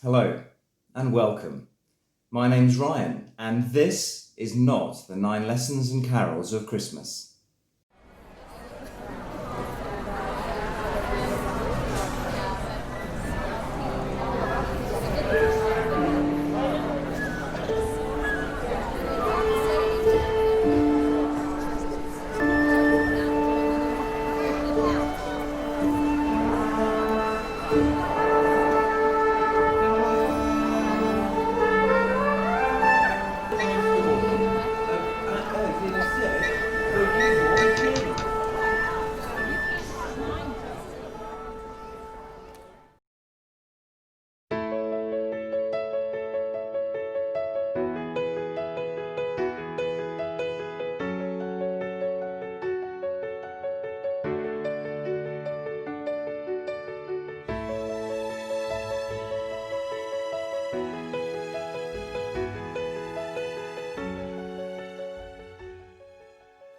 Hello and welcome. My name's Ryan, and this is not the 9 Lessons and Carols of Christmas.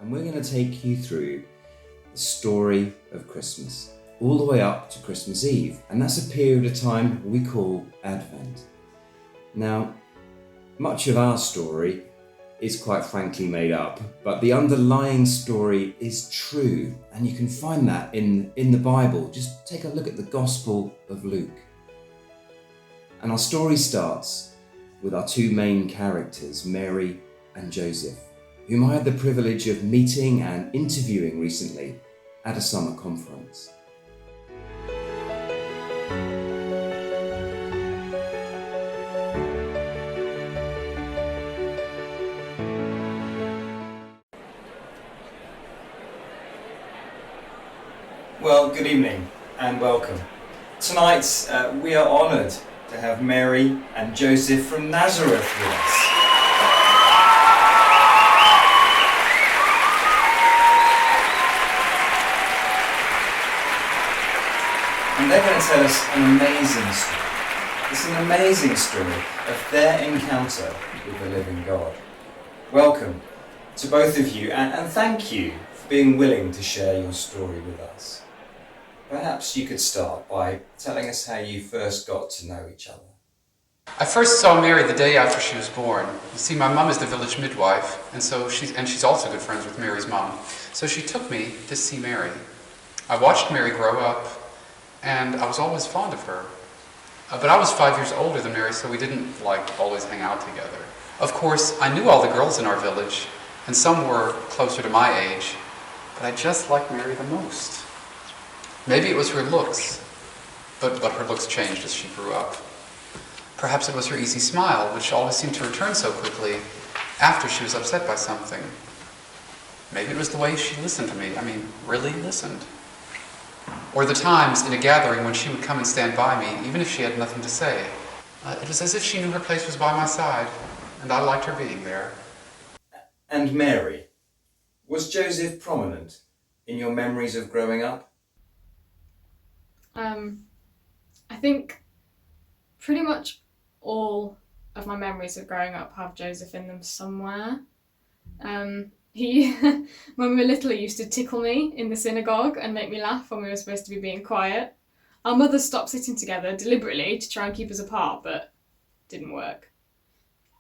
And we're going to take you through the story of Christmas, all the way up to Christmas Eve, and that's a period of time we call Advent. Now, much of our story is quite frankly made up, but the underlying story is true, and you can find that in the Bible. Just take a look at the Gospel of Luke. And our story starts with our two main characters, Mary and Joseph, whom I had the privilege of meeting and interviewing recently at a summer conference. Well, good evening and welcome. Tonight we are honoured to have Mary and Joseph from Nazareth with us. And they're going to tell us an amazing story. It's an amazing story of their encounter with the living God. Welcome to both of you, and thank you for being willing to share your story with us. Perhaps you could start by telling us how you first got to know each other. I first saw Mary the day after she was born. You see, my mum is the village midwife, and she's also good friends with Mary's mom. So she took me to see Mary. I watched Mary grow up, and I was always fond of her. But I was 5 years older than Mary, so we didn't always hang out together. Of course, I knew all the girls in our village, and some were closer to my age, but I just liked Mary the most. Maybe it was her looks, but her looks changed as she grew up. Perhaps it was her easy smile, which always seemed to return so quickly after she was upset by something. Maybe it was the way she listened to me. Really listened. Or the times in a gathering when she would come and stand by me, even if she had nothing to say. It was as if she knew her place was by my side, and I liked her being there. And Mary, was Joseph prominent in your memories of growing up? I think pretty much all of my memories of growing up have Joseph in them somewhere. He, when we were little, he used to tickle me in the synagogue and make me laugh when we were supposed to be being quiet. Our mothers stopped sitting together deliberately to try and keep us apart, but it didn't work.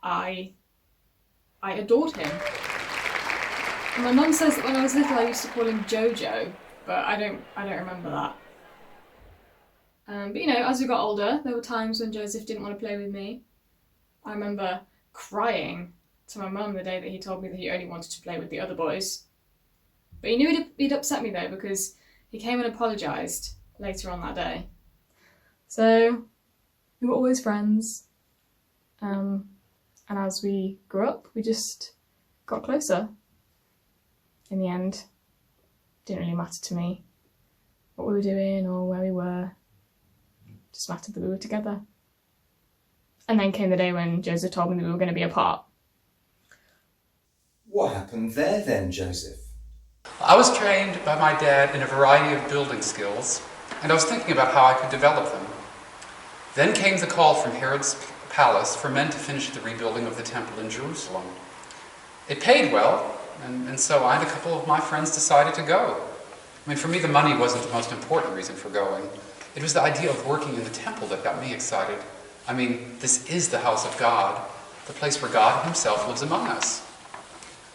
I adored him. And my mum says that when I was little I used to call him Jojo, but I don't remember that. But as we got older, there were times when Joseph didn't want to play with me. I remember crying to my mum the day that he told me that he only wanted to play with the other boys. But he knew he'd upset me though, because he came and apologised later on that day. So we were always friends. And as we grew up, we just got closer. In the end, it didn't really matter to me what we were doing or where we were. It just mattered that we were together. And then came the day when Joseph told me that we were going to be apart. What happened there then, Joseph? I was trained by my dad in a variety of building skills, and I was thinking about how I could develop them. Then came the call from Herod's palace for men to finish the rebuilding of the temple in Jerusalem. It paid well, and so I and a couple of my friends decided to go. For me, the money wasn't the most important reason for going. It was the idea of working in the temple that got me excited. I mean, this is the house of God, the place where God himself lives among us.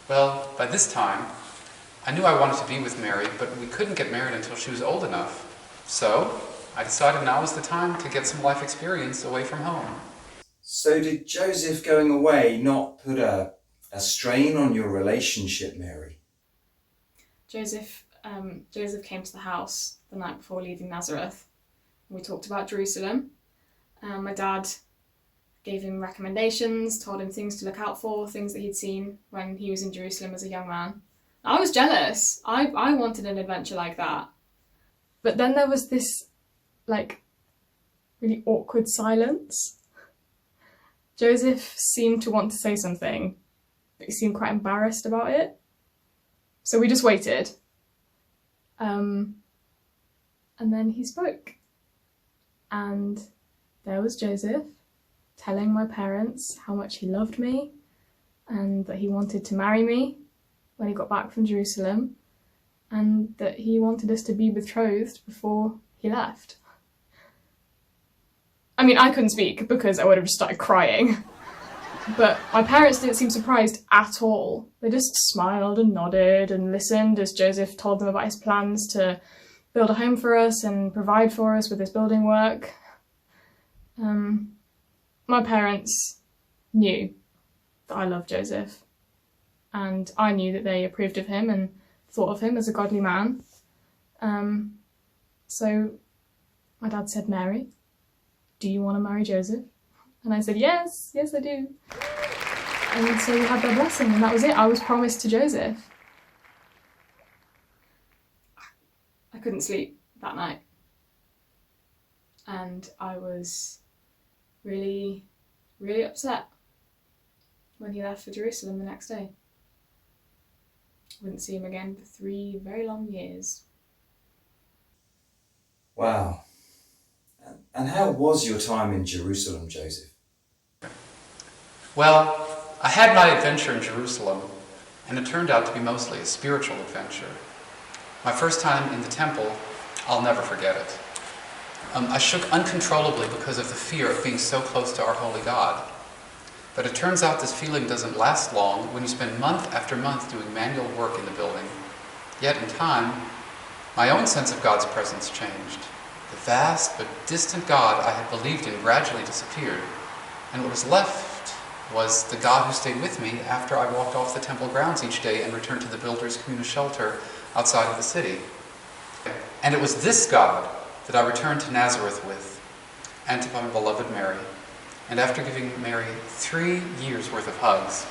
Well, by this time, I knew I wanted to be with Mary, but we couldn't get married until she was old enough. So, I decided now was the time to get some life experience away from home. So did Joseph going away not put a strain on your relationship, Mary? Joseph came to the house the night before leaving Nazareth. We talked about Jerusalem. My dad gave him recommendations, told him things to look out for, things that he'd seen when he was in Jerusalem as a young man. I was jealous. I wanted an adventure like that. But then there was this, really awkward silence. Joseph seemed to want to say something, but he seemed quite embarrassed about it. So we just waited. And then he spoke. And there was Joseph telling my parents how much he loved me and that he wanted to marry me when he got back from Jerusalem and that he wanted us to be betrothed before he left. I mean, I couldn't speak because I would have just started crying. But my parents didn't seem surprised at all. They just smiled and nodded and listened as Joseph told them about his plans to build a home for us and provide for us with his building work. My parents knew that I loved Joseph, and I knew that they approved of him and thought of him as a godly man. So my dad said, "Mary, do you want to marry Joseph?" And I said, yes, I do. And so we had their blessing, and that was it. I was promised to Joseph. I couldn't sleep that night. And I was really, really upset when he left for Jerusalem the next day. Wouldn't see him again for 3 very long years. Wow. And how was your time in Jerusalem, Joseph? Well, I had my adventure in Jerusalem, and it turned out to be mostly a spiritual adventure. My first time in the temple, I'll never forget it. I shook uncontrollably because of the fear of being so close to our holy God. But it turns out this feeling doesn't last long when you spend month after month doing manual work in the building. Yet in time, my own sense of God's presence changed. The vast but distant God I had believed in gradually disappeared, and what was left was the God who stayed with me after I walked off the temple grounds each day and returned to the builder's communal shelter outside of the city. And it was this God that I returned to Nazareth with, and to my beloved Mary. And after giving Mary 3 years' worth of hugs,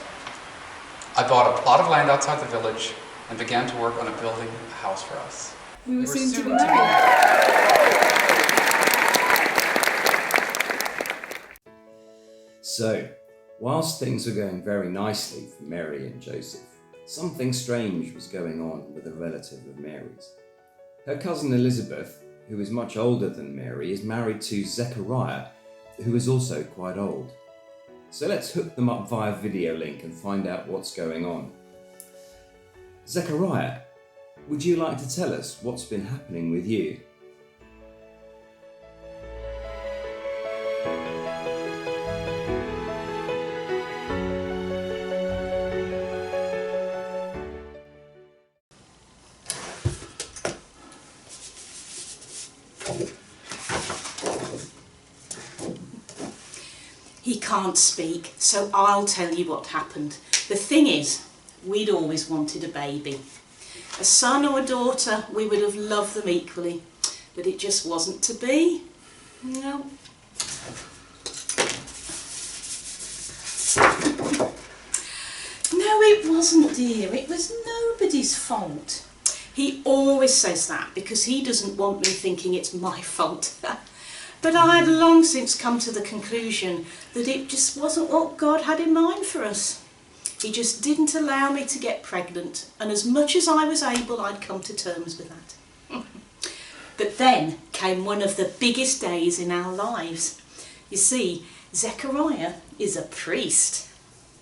I bought a plot of land outside the village and began to work on building a house for us. We were soon to be married. So, whilst things were going very nicely for Mary and Joseph, something strange was going on with a relative of Mary's. Her cousin Elizabeth, who is much older than Mary, is married to Zechariah, who is also quite old. So let's hook them up via video link and find out what's going on. Zechariah, would you like to tell us what's been happening with you? He can't speak, so I'll tell you what happened. The thing is, we'd always wanted a baby. A son or a daughter, we would have loved them equally, but it just wasn't to be. No. No, it wasn't, dear. It was nobody's fault. He always says that because he doesn't want me thinking it's my fault. But I had long since come to the conclusion that it just wasn't what God had in mind for us. He just didn't allow me to get pregnant, and as much as I was able, I'd come to terms with that. But then came one of the biggest days in our lives. You see, Zechariah is a priest.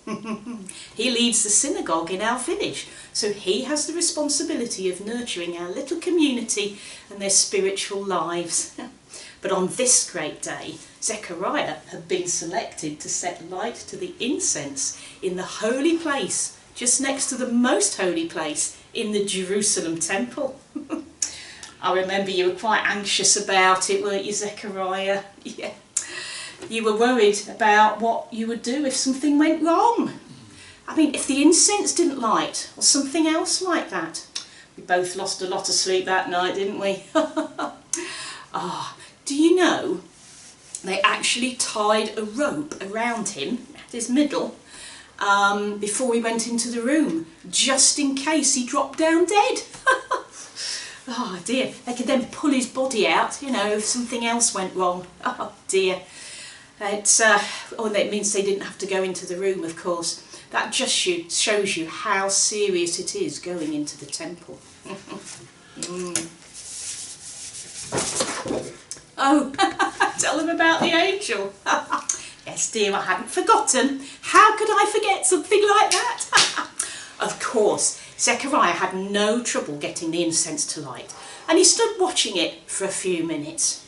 He leads the synagogue in our village, so he has the responsibility of nurturing our little community and their spiritual lives. But on this great day, Zechariah had been selected to set light to the incense in the holy place, just next to the most holy place in the Jerusalem temple. I remember you were quite anxious about it, weren't you, Zechariah? Yeah. You were worried about what you would do if something went wrong. I mean, if the incense didn't light, or something else like that. We both lost a lot of sleep that night, didn't we? Do you know, they actually tied a rope around him at his middle before we went into the room, just in case he dropped down dead. Oh dear, they could then pull his body out, you know, if something else went wrong. Oh dear. That means they didn't have to go into the room, of course. That just shows you how serious it is going into the temple. Oh, tell them about the angel. Yes, dear, I hadn't forgotten. How could I forget something like that? Of course, Zechariah had no trouble getting the incense to light, and he stood watching it for a few minutes.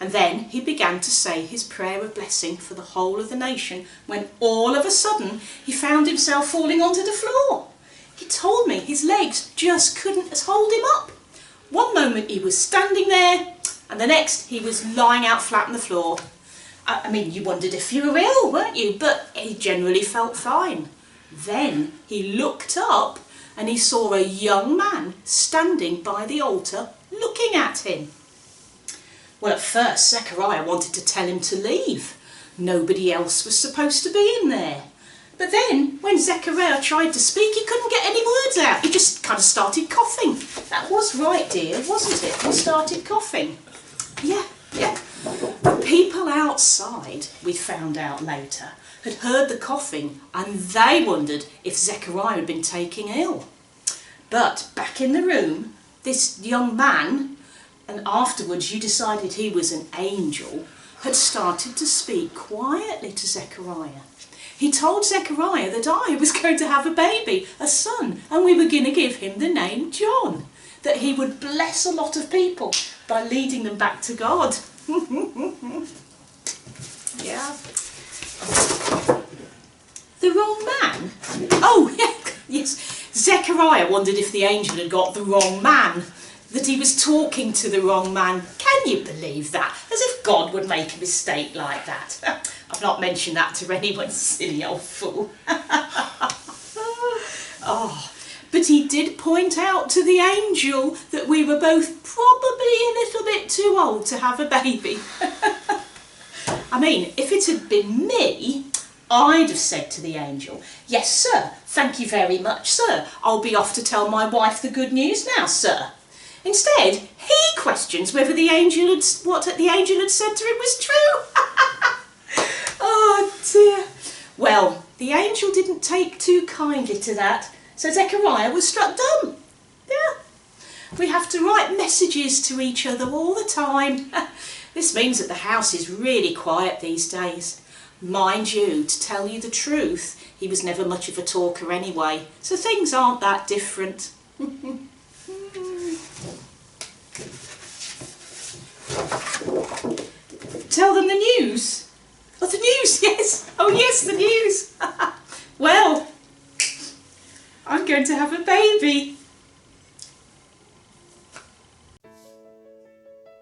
And then he began to say his prayer of blessing for the whole of the nation, when all of a sudden he found himself falling onto the floor. He told me his legs just couldn't hold him up. One moment he was standing there, and the next he was lying out flat on the floor. I mean, you wondered if you were ill, weren't you? But he generally felt fine. Then he looked up and he saw a young man standing by the altar looking at him. Well, at first Zechariah wanted to tell him to leave. Nobody else was supposed to be in there. But then, when Zechariah tried to speak, he couldn't get any words out. He just kind of started coughing. That was right, dear, wasn't it? He started coughing. Yeah. The people outside, we found out later, had heard the coughing, and they wondered if Zechariah had been taken ill. But back in the room, this young man, and afterwards you decided he was an angel, had started to speak quietly to Zechariah. He told Zechariah that I was going to have a baby, a son, and we were going to give him the name John, that he would bless a lot of people by leading them back to God. Yeah. The wrong man? Oh, yes. Zechariah wondered if the angel had got the wrong man, that he was talking to the wrong man. Can you believe that? As if God would make a mistake like that. I've not mentioned that to anyone, silly old fool. Oh, but he did point out to the angel that we were both probably a little bit too old to have a baby. I mean, if it had been me, I'd have said to the angel, "Yes, sir, thank you very much, sir. I'll be off to tell my wife the good news now, sir." Instead, he questions whether what the angel had said to him was true. Oh dear. Well, the angel didn't take too kindly to that, so Zechariah was struck dumb. Yeah. We have to write messages to each other all the time. This means that the house is really quiet these days. Mind you, to tell you the truth, he was never much of a talker anyway, so things aren't that different. Tell them the news. Oh, the news, yes. Oh, yes, the news. Well, I'm going to have a baby.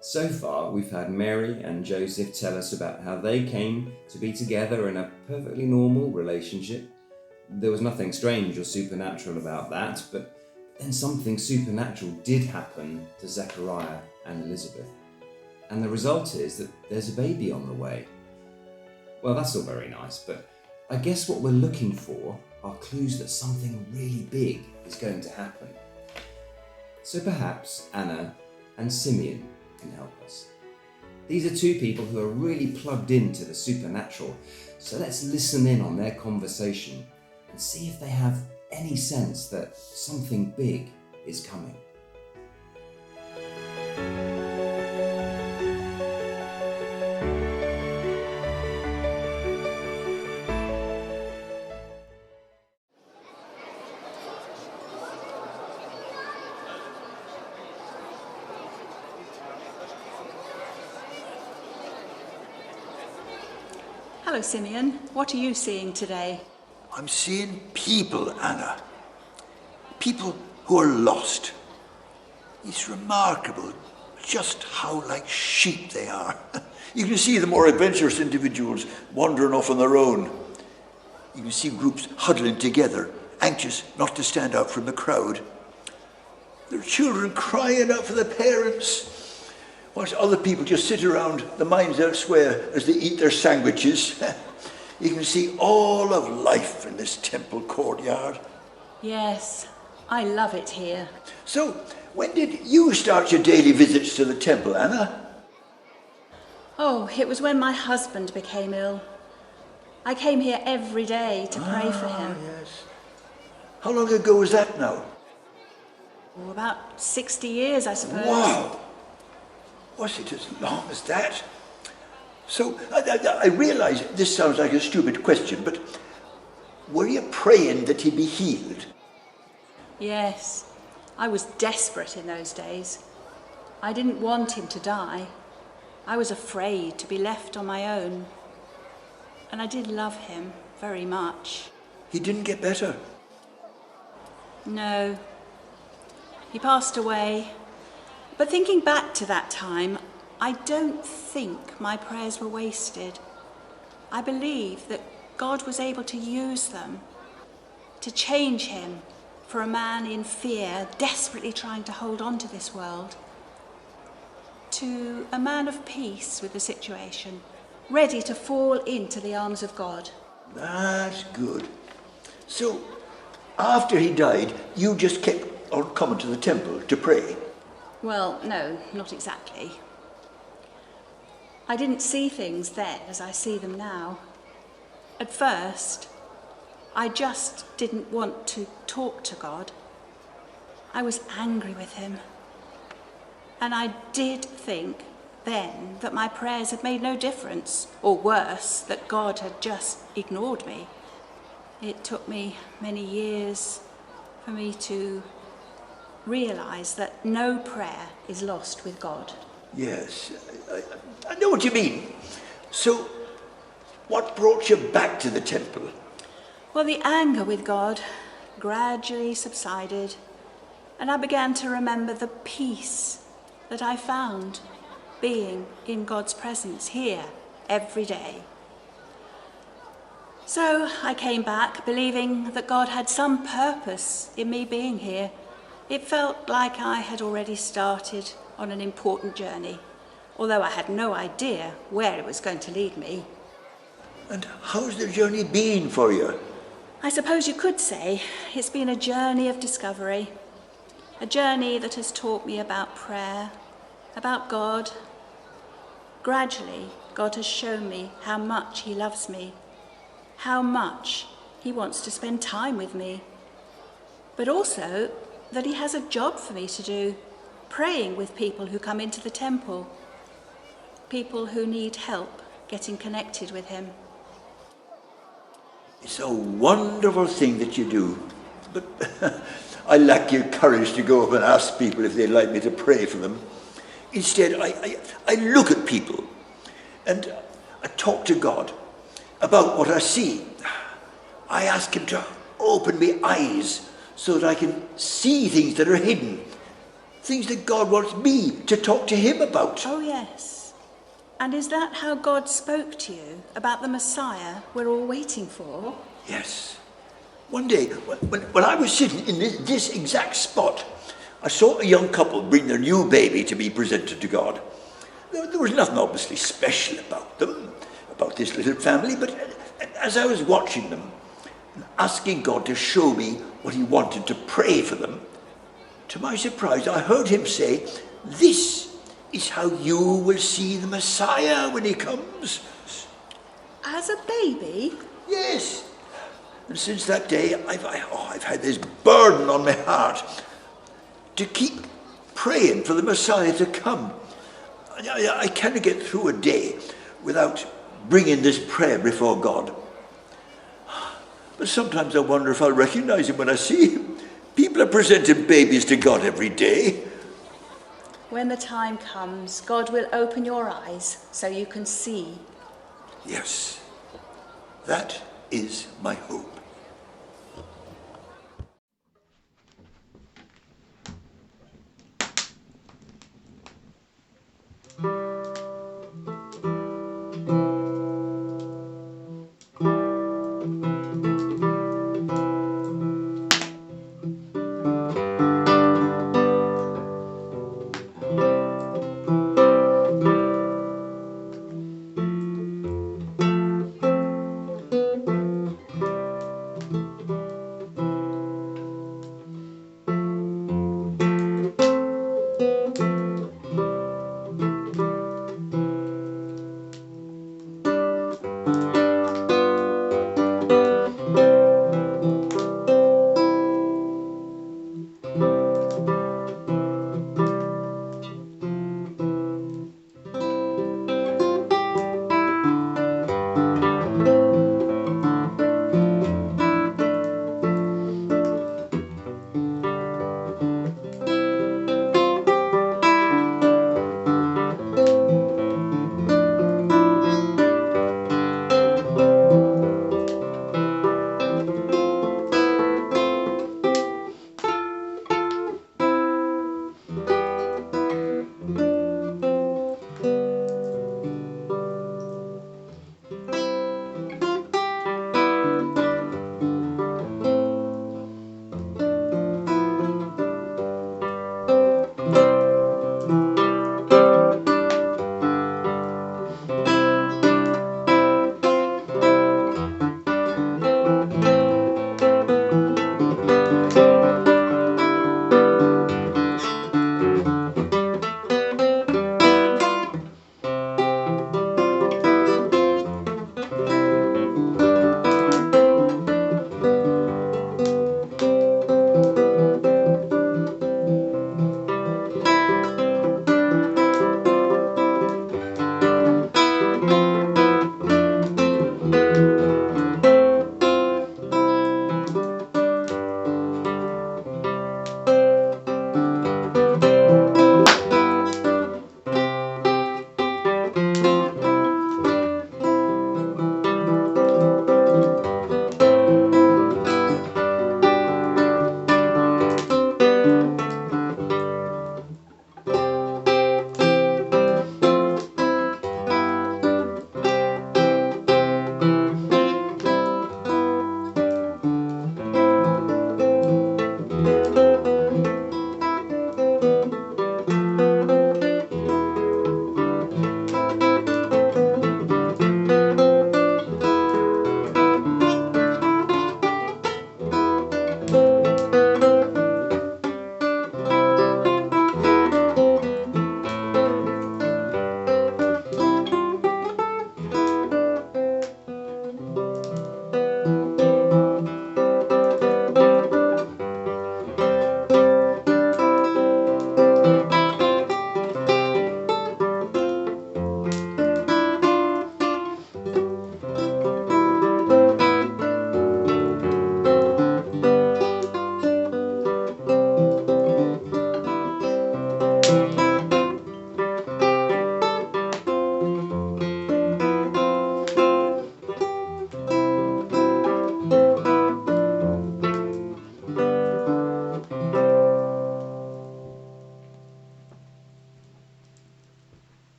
So far, we've had Mary and Joseph tell us about how they came to be together in a perfectly normal relationship. There was nothing strange or supernatural about that, but then something supernatural did happen to Zechariah and Elizabeth. And the result is that there's a baby on the way. Well, that's all very nice, but I guess what we're looking for are clues that something really big is going to happen. So perhaps Anna and Simeon can help us. These are two people who are really plugged into the supernatural, so let's listen in on their conversation and see if they have any sense that something big is coming. Hello, Simeon. What are you seeing today? I'm seeing people, Anna. People who are lost. It's remarkable just how like sheep they are. You can see the more adventurous individuals wandering off on their own. You can see groups huddling together, anxious not to stand out from the crowd. There are children crying out for their parents, whilst other people just sit around, their minds elsewhere as they eat their sandwiches. You can see all of life in this temple courtyard. Yes, I love it here. So, when did you start your daily visits to the temple, Anna? Oh, it was when my husband became ill. I came here every day to pray for him. Yes. How long ago was that now? Oh, about 60 years, I suppose. Wow! Was it as long as that? So, I realise this sounds like a stupid question, but were you praying that he be healed? Yes, I was desperate in those days. I didn't want him to die. I was afraid to be left on my own. And I did love him very much. He didn't get better. No. He passed away. But thinking back to that time, I don't think my prayers were wasted. I believe that God was able to use them to change him for a man in fear, desperately trying to hold on to this world, to a man of peace with the situation, ready to fall into the arms of God. That's good. So, after he died, you just kept on coming to the temple to pray? Well, no, not exactly. I didn't see things then as I see them now. At first, I just didn't want to talk to God. I was angry with him. And I did think then that my prayers had made no difference, or worse, that God had just ignored me. It took me many years for me to realise that no prayer is lost with God. Yes, I know what you mean. So, what brought you back to the temple? Well, the anger with God gradually subsided, and I began to remember the peace that I found being in God's presence here every day. So I came back believing that God had some purpose in me being here. It felt like I had already started on an important journey, although I had no idea where it was going to lead me. And how's the journey been for you? I suppose you could say it's been a journey of discovery, a journey that has taught me about prayer, about God. Gradually, God has shown me how much he loves me, how much he wants to spend time with me, but also that he has a job for me to do, praying with people who come into the temple, people who need help getting connected with him. It's a wonderful thing that you do, but I lack your courage to go up and ask people if they'd like me to pray for them. Instead, I look at people and I talk to God about what I see. I ask him to open my eyes so that I can see things that are hidden, things that God wants me to talk to him about. Oh, yes. And is that how God spoke to you about the Messiah we're all waiting for? Yes. One day, when I was sitting in this exact spot, I saw a young couple bring their new baby to be presented to God. There was nothing obviously special about them, about this little family, but as I was watching them, asking God to show me what he wanted to pray for them, to my surprise, I heard him say, "This is how you will see the Messiah when he comes." As a baby? Yes. And since that day, I've had this burden on my heart to keep praying for the Messiah to come. I can't get through a day without bringing this prayer before God. But sometimes I wonder if I'll recognize him when I see him. People are presenting babies to God every day. When the time comes, God will open your eyes so you can see. Yes. That is my hope.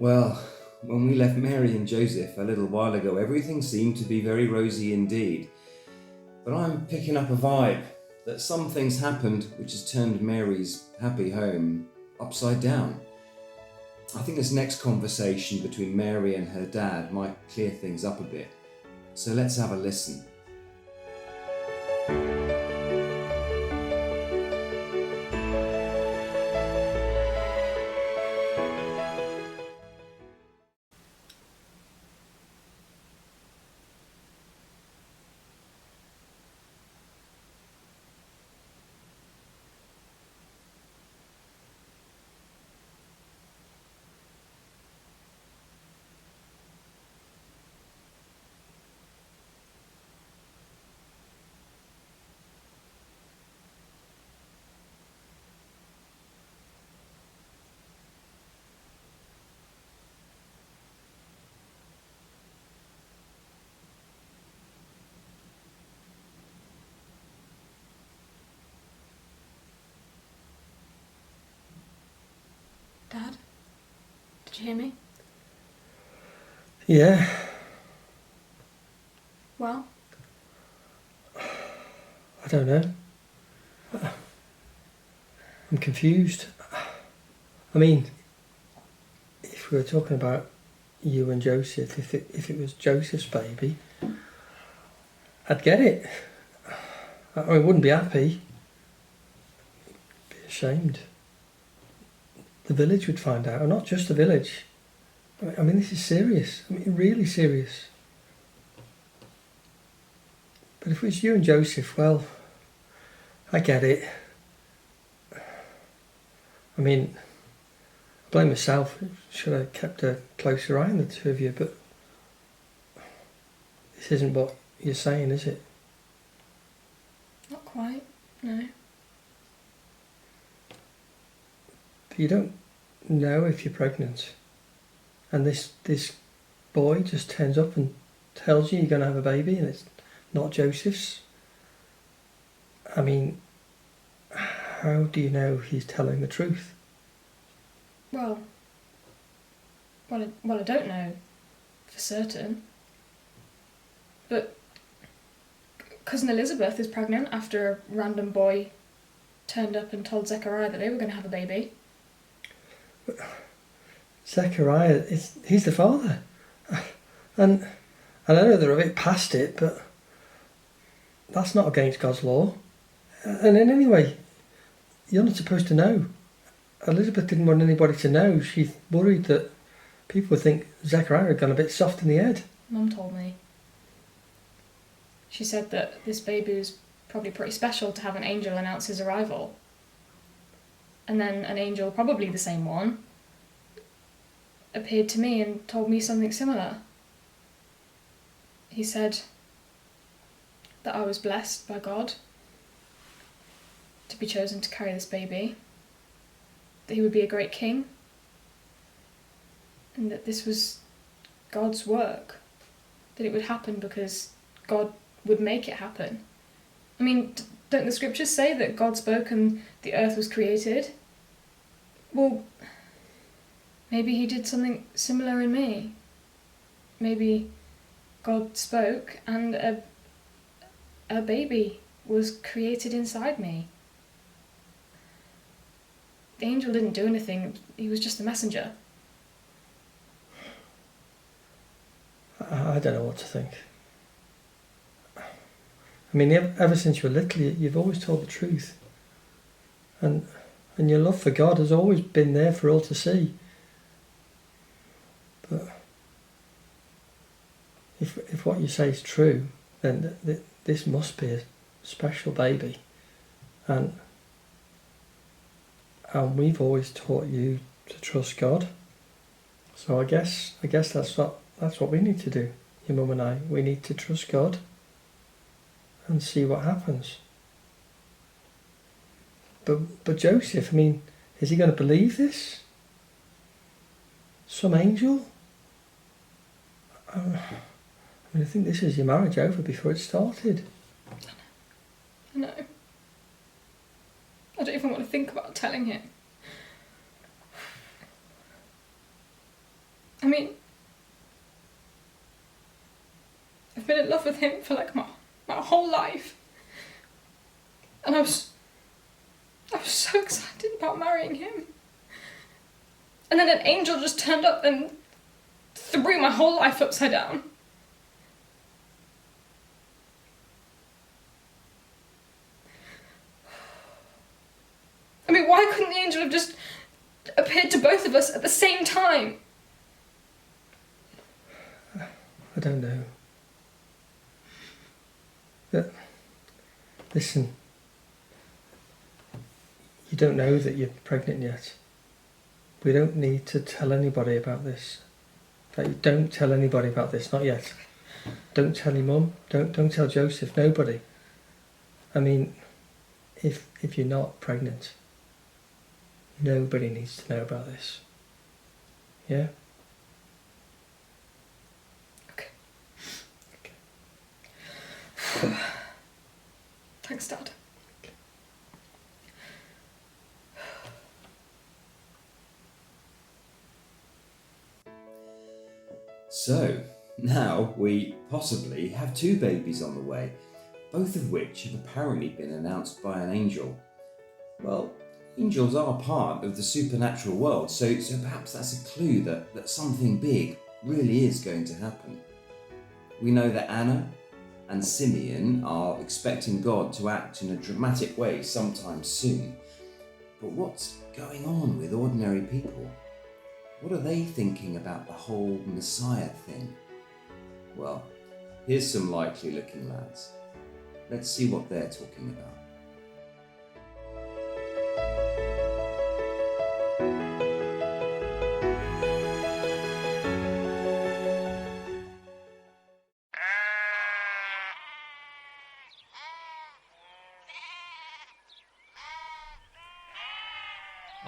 Well, when we left Mary and Joseph a little while ago, everything seemed to be very rosy indeed. But I'm picking up a vibe that some things happened which has turned Mary's happy home upside down. I think this next conversation between Mary and her dad might clear things up a bit. So let's have a listen. Did you hear me? Yeah. Well, I don't know. I'm confused. I mean, if we were talking about you and Joseph, if it was Joseph's baby, I'd get it. I wouldn't be happy. Be ashamed. The village would find out, or not just the village. I mean, this is serious. I mean, really serious. But if it was you and Joseph, well, I get it. I mean, I blame myself. Should have kept a closer eye on the two of you, but this isn't what you're saying, is it? not quite, no. But you don't know if you're pregnant. And this boy just turns up and tells you you're going to have a baby and it's not Joseph's. I mean, how do you know he's telling the truth? Well, I don't know for certain. But Cousin Elizabeth is pregnant after a random boy turned up and told Zechariah that they were going to have a baby. Zechariah, he's the father. And I know they're a bit past it, but that's not against God's law. And in any way, you're not supposed to know. Elizabeth didn't want anybody to know. She's worried that people would think Zechariah had gone a bit soft in the head. Mum told me. She said that this baby was probably pretty special to have an angel announce his arrival. And then an angel, probably the same one, appeared to me and told me something similar. He said that I was blessed by God to be chosen to carry this baby, that he would be a great king, and that this was God's work, that it would happen because God would make it happen. I mean, don't the scriptures say that God spoke and the earth was created? Well, maybe he did something similar in me. Maybe God spoke and a baby was created inside me. The angel didn't do anything, he was just a messenger. I don't know what to think. I mean, ever since you were little, you've always told the truth. And your love for God has always been there for all to see. But if what you say is true, then this must be a special baby. And we've always taught you to trust God. So I guess that's what we need to do, your mum and I. We need to trust God and see what happens. But Joseph, I mean, is he going to believe this? Some angel? I mean, I think this is your marriage over before it started. I know. I don't even want to think about telling him. I mean, I've been in love with him for like my whole life. And I was so excited about marrying him. And then an angel just turned up and threw my whole life upside down. I mean, why couldn't the angel have just appeared to both of us at the same time? I don't know. But listen, you don't know that you're pregnant yet. We don't need to tell anybody about this. In fact, don't tell anybody about this, not yet. Don't tell your mum. Don't tell Joseph. Nobody. I mean, if you're not pregnant, nobody needs to know about this. Yeah? Okay. Thanks, Dad. So, now we possibly have 2 babies on the way, both of which have apparently been announced by an angel. Well, angels are part of the supernatural world, so perhaps that's a clue that something big really is going to happen. We know that Anna and Simeon are expecting God to act in a dramatic way sometime soon. But what's going on with ordinary people? What are they thinking about the whole Messiah thing? Well, here's some likely looking lads. Let's see what they're talking about.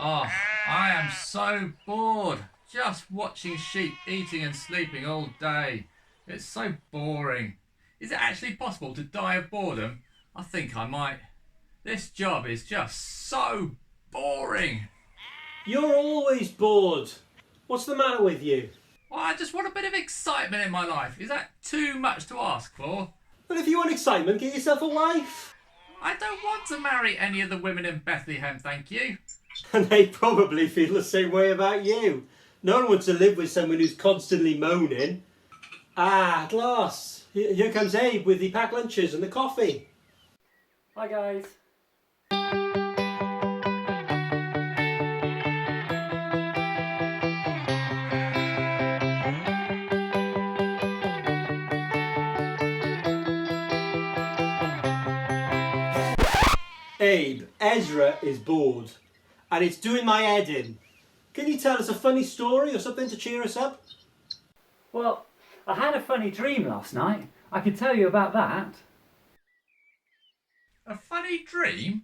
Oh, I am so bored. Just watching sheep eating and sleeping all day. It's so boring. Is it actually possible to die of boredom? I think I might. This job is just so boring. You're always bored. What's the matter with you? Well, I just want a bit of excitement in my life. Is that too much to ask for? Well, if you want excitement, get yourself a wife. I don't want to marry any of the women in Bethlehem, thank you. And they probably feel the same way about you. No one wants to live with someone who's constantly moaning. Ah, at last. Here comes Abe with the packed lunches and the coffee. Hi, guys. Abe, Ezra is bored. And it's doing my head in. Can you tell us a funny story or something to cheer us up? Well, I had a funny dream last night. I could tell you about that. A funny dream?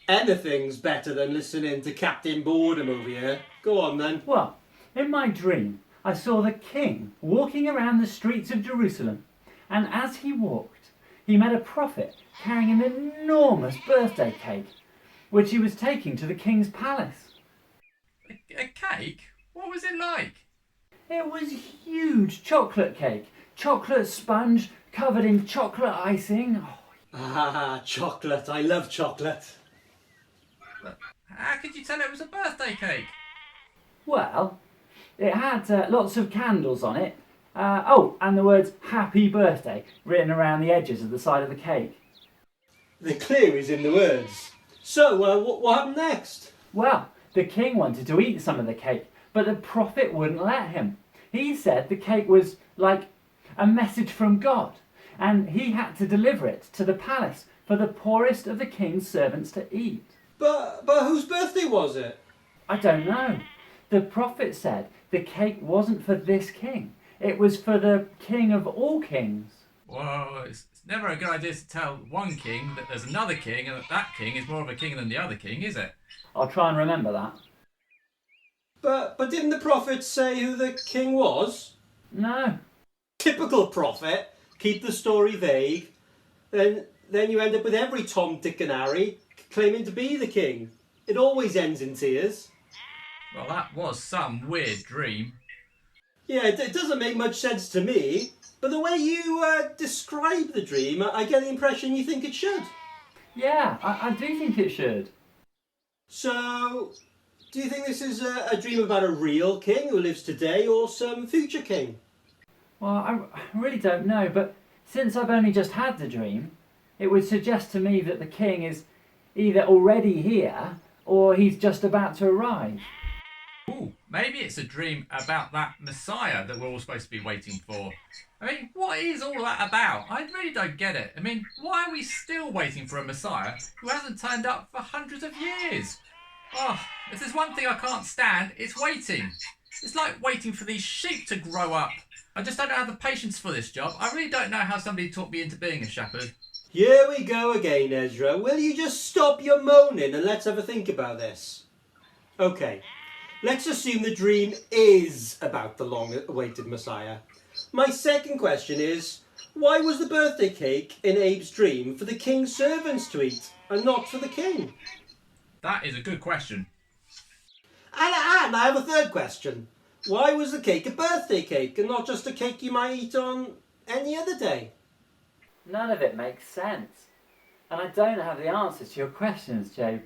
Anything's better than listening to Captain Boredom over here. Go on then. Well, in my dream, I saw the king walking around the streets of Jerusalem. And as he walked, he met a prophet carrying an enormous birthday cake, which he was taking to the king's palace. A cake? What was it like? It was huge chocolate cake. Chocolate sponge covered in chocolate icing. Oh, Ah, chocolate. I love chocolate. How could you tell it was a birthday cake? well, it had lots of candles on it. Oh, and the words "Happy Birthday" written around the edges of the side of the cake. The clue is in the words. So, what happened next? Well, the king wanted to eat some of the cake, but the prophet wouldn't let him. He said the cake was like a message from God, and he had to deliver it to the palace for the poorest of the king's servants to eat. But whose birthday was it? I don't know. The prophet said the cake wasn't for this king. It was for the king of all kings. Well, it's never a good idea to tell one king that there's another king and that king is more of a king than the other king, is it? I'll try and remember that. But didn't the prophet say who the king was? No. Typical prophet. Keep the story vague. Then you end up with every Tom, Dick and Harry claiming to be the king. It always ends in tears. Well, that was some weird dream. Yeah, it doesn't make much sense to me. But the way you describe the dream, I get the impression you think it should. Yeah, I do think it should. So, do you think this is a dream about a real king who lives today or some future king? Well, I really don't know, but since I've only just had the dream, it would suggest to me that the king is either already here or he's just about to arrive. Ooh, maybe it's a dream about that Messiah that we're all supposed to be waiting for. I mean, what is all that about? I really don't get it. I mean, why are we still waiting for a Messiah who hasn't turned up for hundreds of years? Oh, if there's one thing I can't stand, it's waiting. It's like waiting for these sheep to grow up. I just don't have the patience for this job. I really don't know how somebody taught me into being a shepherd. Here we go again, Ezra. Will you just stop your moaning and let's have a think about this? Okay, let's assume the dream is about the long-awaited Messiah. My second question is, why was the birthday cake in Abe's dream for the king's servants to eat and not for the king? That is a good question. And I have a third question. Why was the cake a birthday cake and not just a cake you might eat on any other day? None of it makes sense. And I don't have the answers to your questions, Joe.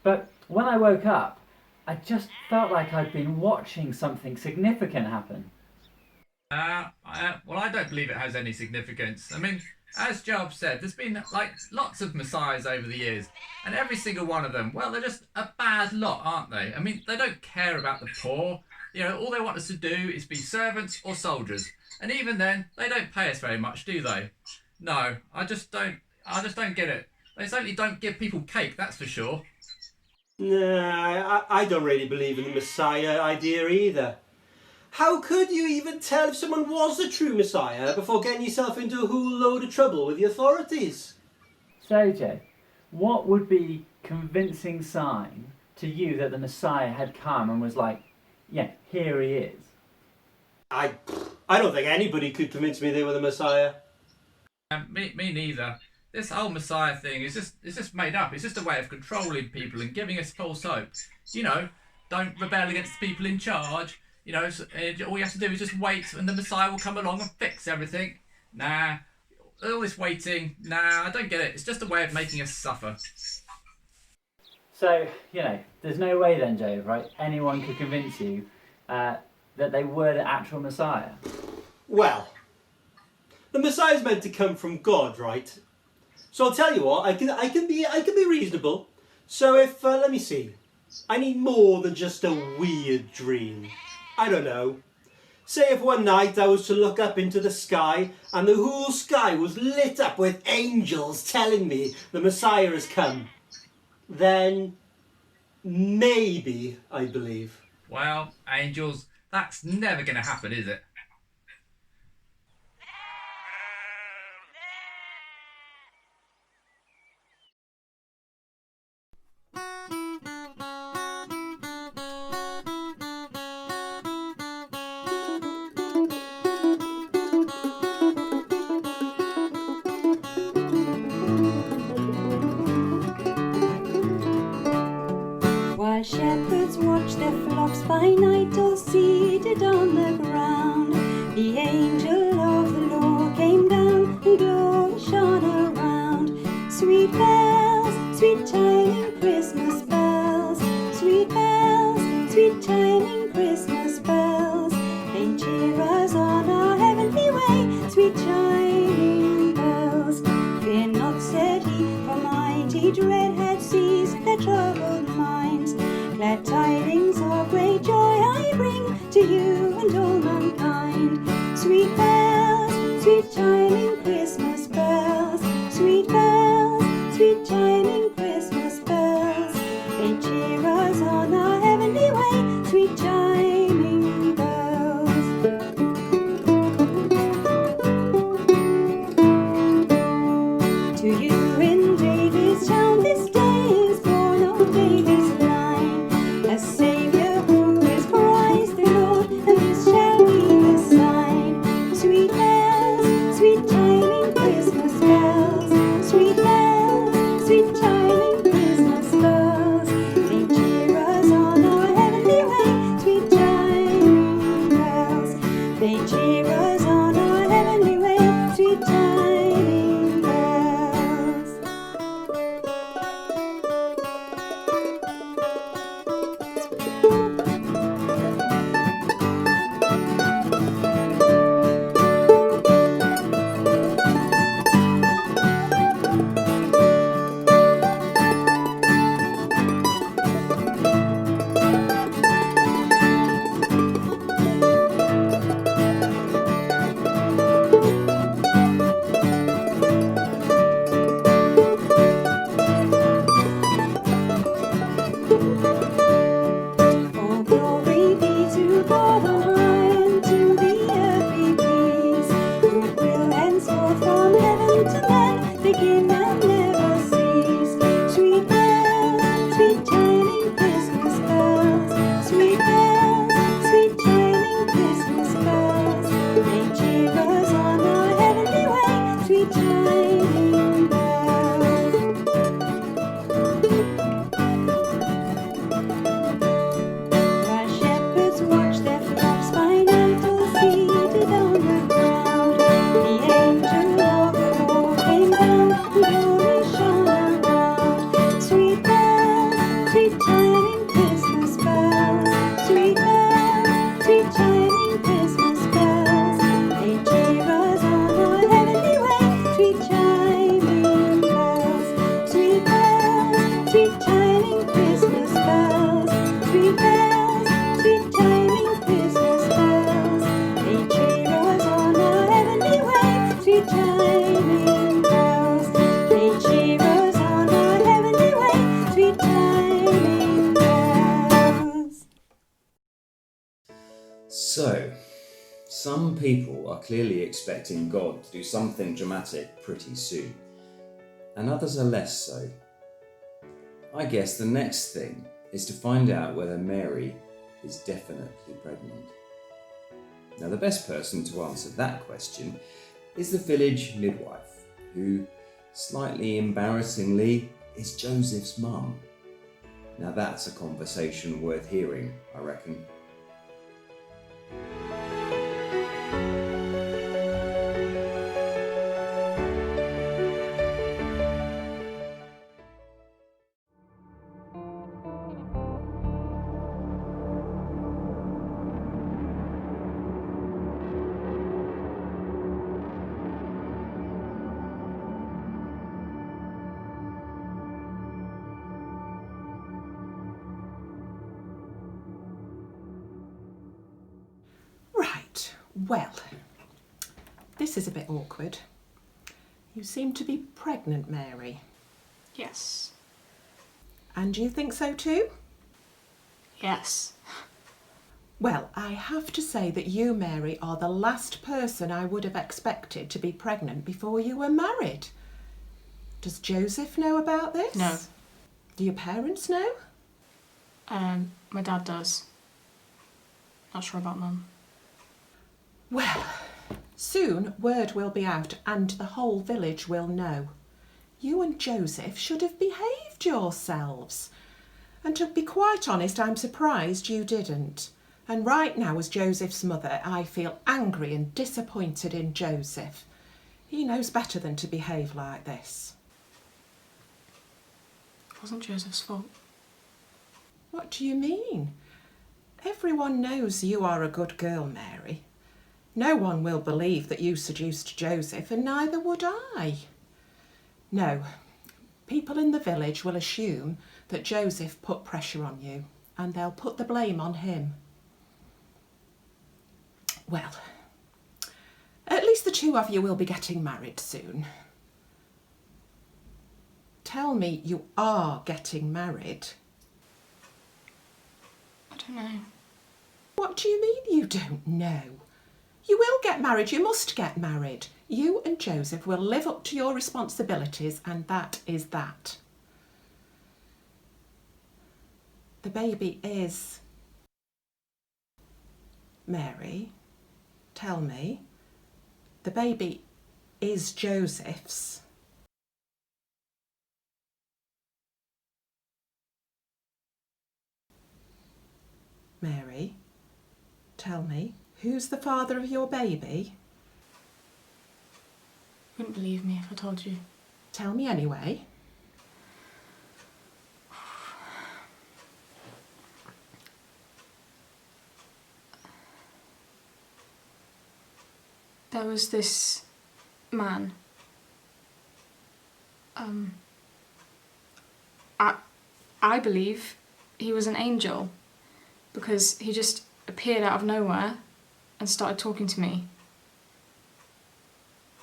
But when I woke up, I just felt like I'd been watching something significant happen. Well, I don't believe it has any significance. I mean, as Job said, there's been lots of messiahs over the years, and every single one of them, well, they're just a bad lot, aren't they? I mean, they don't care about the poor. You know, all they want us to do is be servants or soldiers, and even then, they don't pay us very much, do they? No, I just don't get it. They certainly don't give people cake, that's for sure. Nah, I don't really believe in the Messiah idea either. How could you even tell if someone was the true Messiah before getting yourself into a whole load of trouble with the authorities? So, Joe, what would be convincing sign to you that the Messiah had come and was like, yeah, here he is? I don't think anybody could convince me they were the Messiah. Me neither. This whole Messiah thing is just made up. It's just a way of controlling people and giving us false hope. You know, don't rebel against the people in charge. You know, all you have to do is just wait and the Messiah will come along and fix everything. Nah, all this waiting, nah, I don't get it. It's just a way of making us suffer. So, you know, there's no way then, Joe, right? Anyone could convince you that they were the actual Messiah. Well, the Messiah's meant to come from God, right? So I'll tell you what, I can be reasonable. So if let me see, I need more than just a weird dream. I don't know. Say if one night I was to look up into the sky and the whole sky was lit up with angels telling me the Messiah has come, then maybe I believe. Well, angels, that's never going to happen, is it? While shepherds watch their flocks by night, all seated on the ground, the angel of the Lord came down, and glory shone around. Sweet bells, sweet chiming Christmas bells, sweet bells, sweet chiming Christmas bells, they cheer us on our heavenly way. Sweet chiming bells, fear not, said he, for mighty dread had seized their troubled minds. Glad tidings of great joy I bring to you and all mankind. Sweet bells, sweet chiming Christmas bells, sweet bells, sweet chiming Christmas bells, they cheer us on our heavenly way. Sweet chiming bells. To you in David's town this day is born of David's line a Saviour who is Christ the Lord, and this shall be the sign. Sweet bells, sweet chiming Christmas bells, sweet bells, sweet chiming Christmas bells, they cheer us on our heavenly way. Sweet chiming bells, they cheer us on our heavenly way. Sweet chiming bells. All glory be to God on high, and to the earth be peace. Goodwill henceforth from heaven to men, begin and never cease. Sweet bells, sweet chiming Christmas bells, sweet bells, sweet chiming Christmas bells, they cheer us on our heavenly way. Sweet chiming bells. While shepherds watch their flocks So, some people are clearly expecting God to do something dramatic pretty soon, and others are less so. I guess the next thing is to find out whether Mary is definitely pregnant. Now, the best person to answer that question is the village midwife, who, slightly embarrassingly, is Joseph's mum. Now that's a conversation worth hearing, I reckon. Right, well, this is a bit awkward. You seem to be pregnant, Mary. Yes. And you think so too? Yes. Well, I have to say that you, Mary, are the last person I would have expected to be pregnant before you were married. Does Joseph know about this? No. Do your parents know? My dad does. Not sure about Mum. Well, soon word will be out and the whole village will know. You and Joseph should have behaved yourselves. And to be quite honest, I'm surprised you didn't. And right now, as Joseph's mother, I feel angry and disappointed in Joseph. He knows better than to behave like this. It wasn't Joseph's fault. What do you mean? Everyone knows you are a good girl, Mary. No one will believe that you seduced Joseph, and neither would I. No, people in the village will assume that Joseph put pressure on you, and they'll put the blame on him. Well, at least the two of you will be getting married soon. Tell me you are getting married. I don't know. What do you mean you don't know? You will get married, you must get married. You and Joseph will live up to your responsibilities, and that is that. The baby is... Mary, tell me. The baby is Joseph's. Mary, tell me. Who's the father of your baby? You wouldn't believe me if I told you. Tell me anyway. There was this man. I believe he was an angel because he just appeared out of nowhere and started talking to me.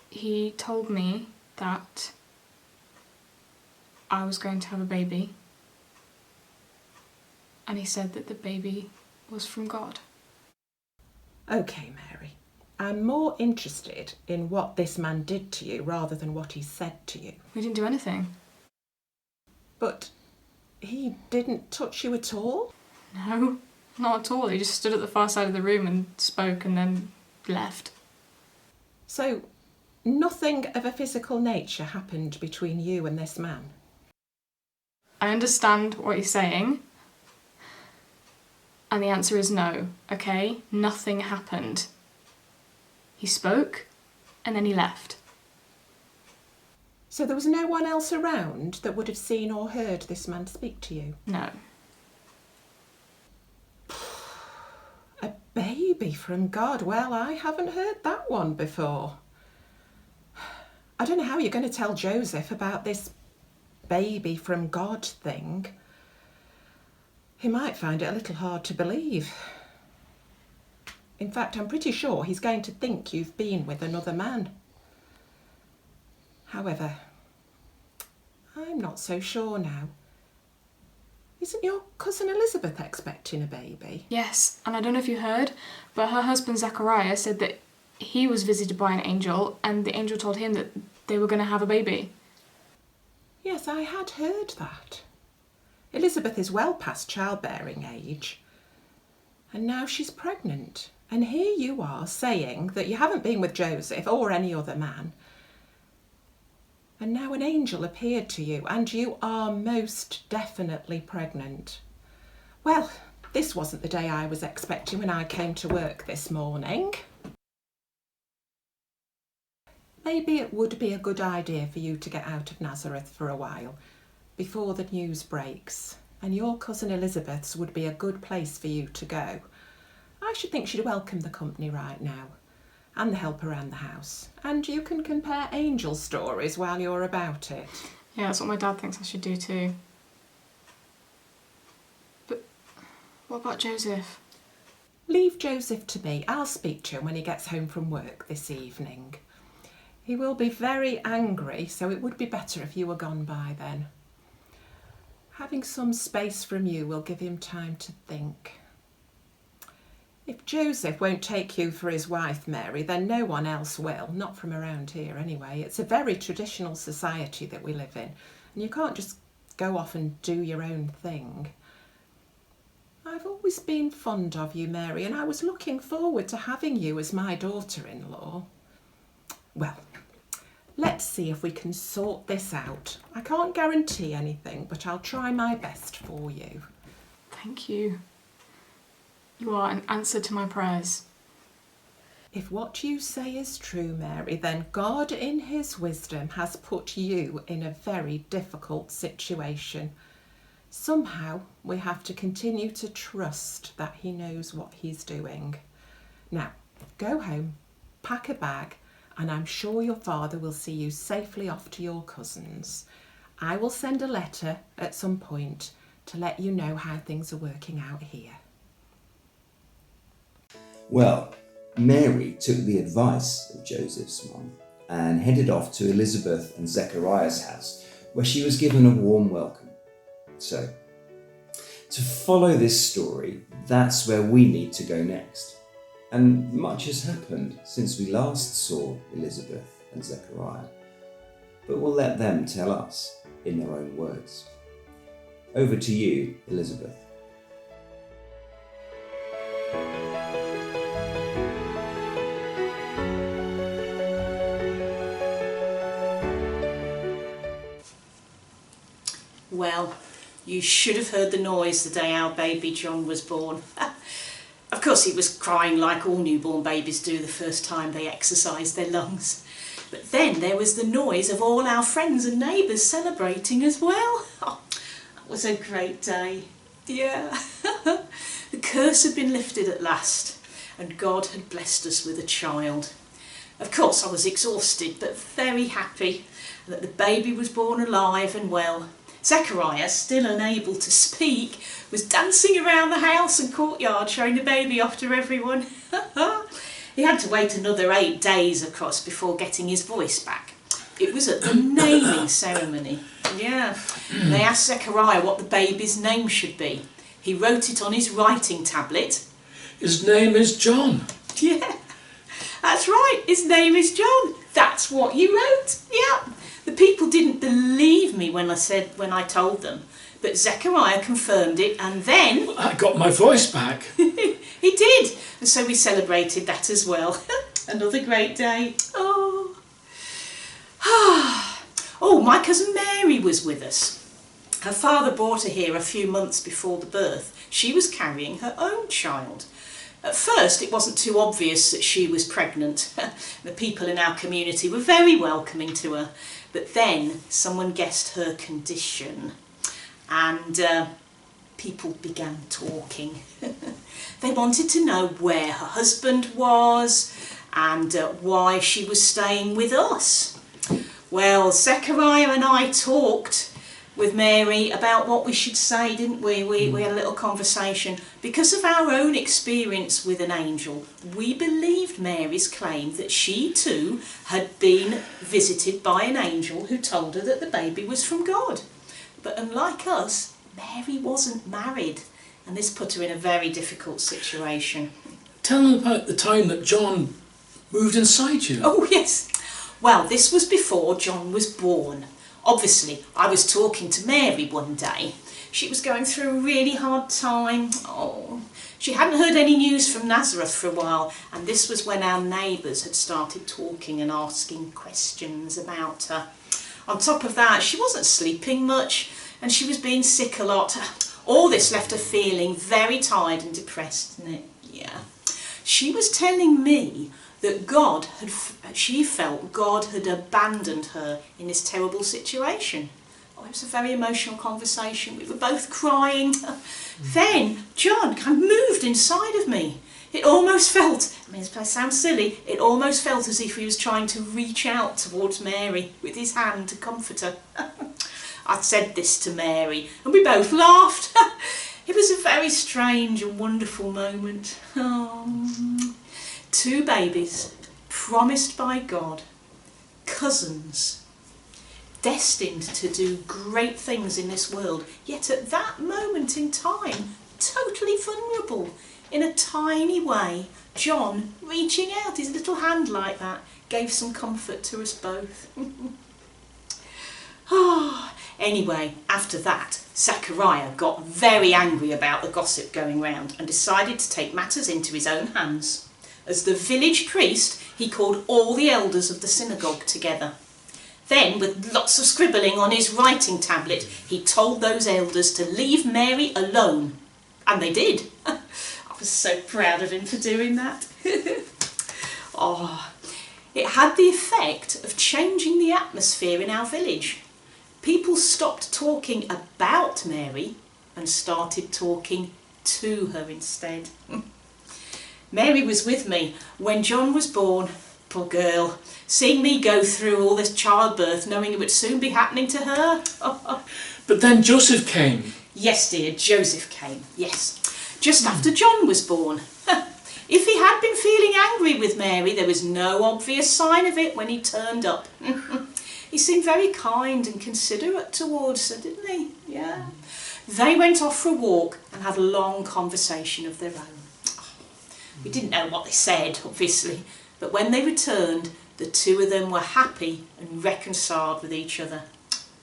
He told me that I was going to have a baby, and he said that the baby was from God. Okay, Mary. I'm more interested in what this man did to you rather than what he said to you. We didn't do anything. But he didn't touch you at all? No, not at all. He just stood at the far side of the room and spoke and then left. So, nothing of a physical nature happened between you and this man? I understand what you're saying. And the answer is no, okay? Nothing happened. He spoke, and then he left. So there was no one else around that would have seen or heard this man speak to you? No. A baby from God. Well, I haven't heard that one before. I don't know how you're going to tell Joseph about this baby from God thing. He might find it a little hard to believe. In fact, I'm pretty sure he's going to think you've been with another man. However, I'm not so sure now. Isn't your cousin Elizabeth expecting a baby? Yes, and I don't know if you heard, but her husband Zechariah said that he was visited by an angel, and the angel told him that they were going to have a baby. Yes, I had heard that. Elizabeth is well past childbearing age, and now she's pregnant. And here you are saying that you haven't been with Joseph or any other man. And now an angel appeared to you, and you are most definitely pregnant. Well, this wasn't the day I was expecting when I came to work this morning. Maybe it would be a good idea for you to get out of Nazareth for a while, before the news breaks, and your cousin Elizabeth's would be a good place for you to go. I should think she'd welcome the company right now, and the help around the house. And you can compare angel stories while you're about it. Yeah, that's what my dad thinks I should do too. But what about Joseph? Leave Joseph to me. I'll speak to him when he gets home from work this evening. He will be very angry, so it would be better if you were gone by then. Having some space from you will give him time to think. If Joseph won't take you for his wife, Mary, then no one else will, not from around here anyway. It's a very traditional society that we live in, and you can't just go off and do your own thing. I've always been fond of you, Mary, and I was looking forward to having you as my daughter-in-law. Well, let's see if we can sort this out. I can't guarantee anything, but I'll try my best for you. Thank you. You are an answer to my prayers. If what you say is true, Mary, then God in his wisdom has put you in a very difficult situation. Somehow we have to continue to trust that he knows what he's doing. Now, go home, pack a bag, and I'm sure your father will see you safely off to your cousins. I will send a letter at some point to let you know how things are working out here. Well, Mary took the advice of Joseph's mum and headed off to Elizabeth and Zechariah's house, where she was given a warm welcome. So, to follow this story, that's where we need to go next. And much has happened since we last saw Elizabeth and Zechariah, but we'll let them tell us in their own words. Over to you, Elizabeth. Well, you should have heard the noise the day our baby John was born. Of course, he was crying like all newborn babies do the first time they exercise their lungs. But then there was the noise of all our friends and neighbours celebrating as well. Oh, that was a great day. Yeah. The curse had been lifted at last, and God had blessed us with a child. Of course, I was exhausted, but very happy that the baby was born alive and well. Zechariah, still unable to speak, was dancing around the house and courtyard showing the baby off to everyone. He had to wait another 8 days, of course, before getting his voice back. It was at the naming ceremony. Yeah. They asked Zechariah what the baby's name should be. He wrote it on his writing tablet. His name is John. Yeah, that's right. His name is John. That's what you wrote. Yeah. The people didn't believe me when I told them, but Zechariah confirmed it, and then I got my voice back. He did, and so we celebrated that as well. Another great day. Oh, oh, my cousin Mary was with us. Her father brought her here a few months before the birth. She was carrying her own child. At first, it wasn't too obvious that she was pregnant. The people in our community were very welcoming to her. But then someone guessed her condition, and people began talking. They wanted to know where her husband was and why she was staying with us. Well, Zechariah and I talked with Mary about what we should say, didn't we? We had a little conversation. Because of our own experience with an angel, we believed Mary's claim that she too had been visited by an angel who told her that the baby was from God. But unlike us, Mary wasn't married, and this put her in a very difficult situation. Tell them about the time that John moved inside you. Oh, yes. Well, this was before John was born. Obviously, I was talking to Mary one day. She was going through a really hard time. Oh, she hadn't heard any news from Nazareth for a while, and this was when our neighbours had started talking and asking questions about her. On top of that, she wasn't sleeping much, and she was being sick a lot. All this left her feeling very tired and depressed, didn't it? Yeah. She was telling me that she felt God had abandoned her in this terrible situation. Oh, it was a very emotional conversation. We were both crying. Then John kind of moved inside of me. It almost felt, I mean, it sounds silly, it almost felt as if he was trying to reach out towards Mary with his hand to comfort her. I said this to Mary, and we both laughed. It was a very strange and wonderful moment. Oh, 2 babies, promised by God, cousins, destined to do great things in this world, yet at that moment in time, totally vulnerable. In a tiny way, John, reaching out his little hand like that, gave some comfort to us both. Anyway, after that, Zachariah got very angry about the gossip going round and decided to take matters into his own hands. As the village priest, he called all the elders of the synagogue together. Then, with lots of scribbling on his writing tablet, he told those elders to leave Mary alone. And they did. I was so proud of him for doing that. It had the effect of changing the atmosphere in our village. People stopped talking about Mary and started talking to her instead. Mary was with me when John was born. Poor girl, seeing me go through all this childbirth, knowing it would soon be happening to her. But then Joseph came. Yes, dear, Joseph came, yes. Just after John was born. If he had been feeling angry with Mary, there was no obvious sign of it when he turned up. He seemed very kind and considerate towards her, didn't he? Yeah. They went off for a walk and had a long conversation of their own. We didn't know what they said, obviously, but when they returned, the 2 of them were happy and reconciled with each other.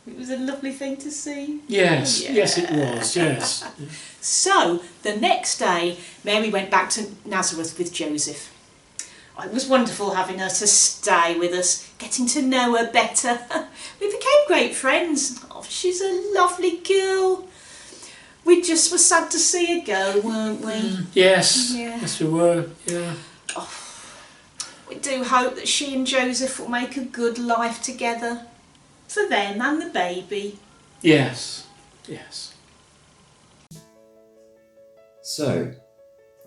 It was a lovely thing to see. Yes, yes it was, yes. So, the next day, Mary went back to Nazareth with Joseph. It was wonderful having her to stay with us, getting to know her better. We became great friends. Oh, she's a lovely girl. We just were sad to see her go, weren't we? Yes, Yeah. yes we were, yeah. We do hope that she and Joseph will make a good life together. For them and the baby. Yes, yes. So,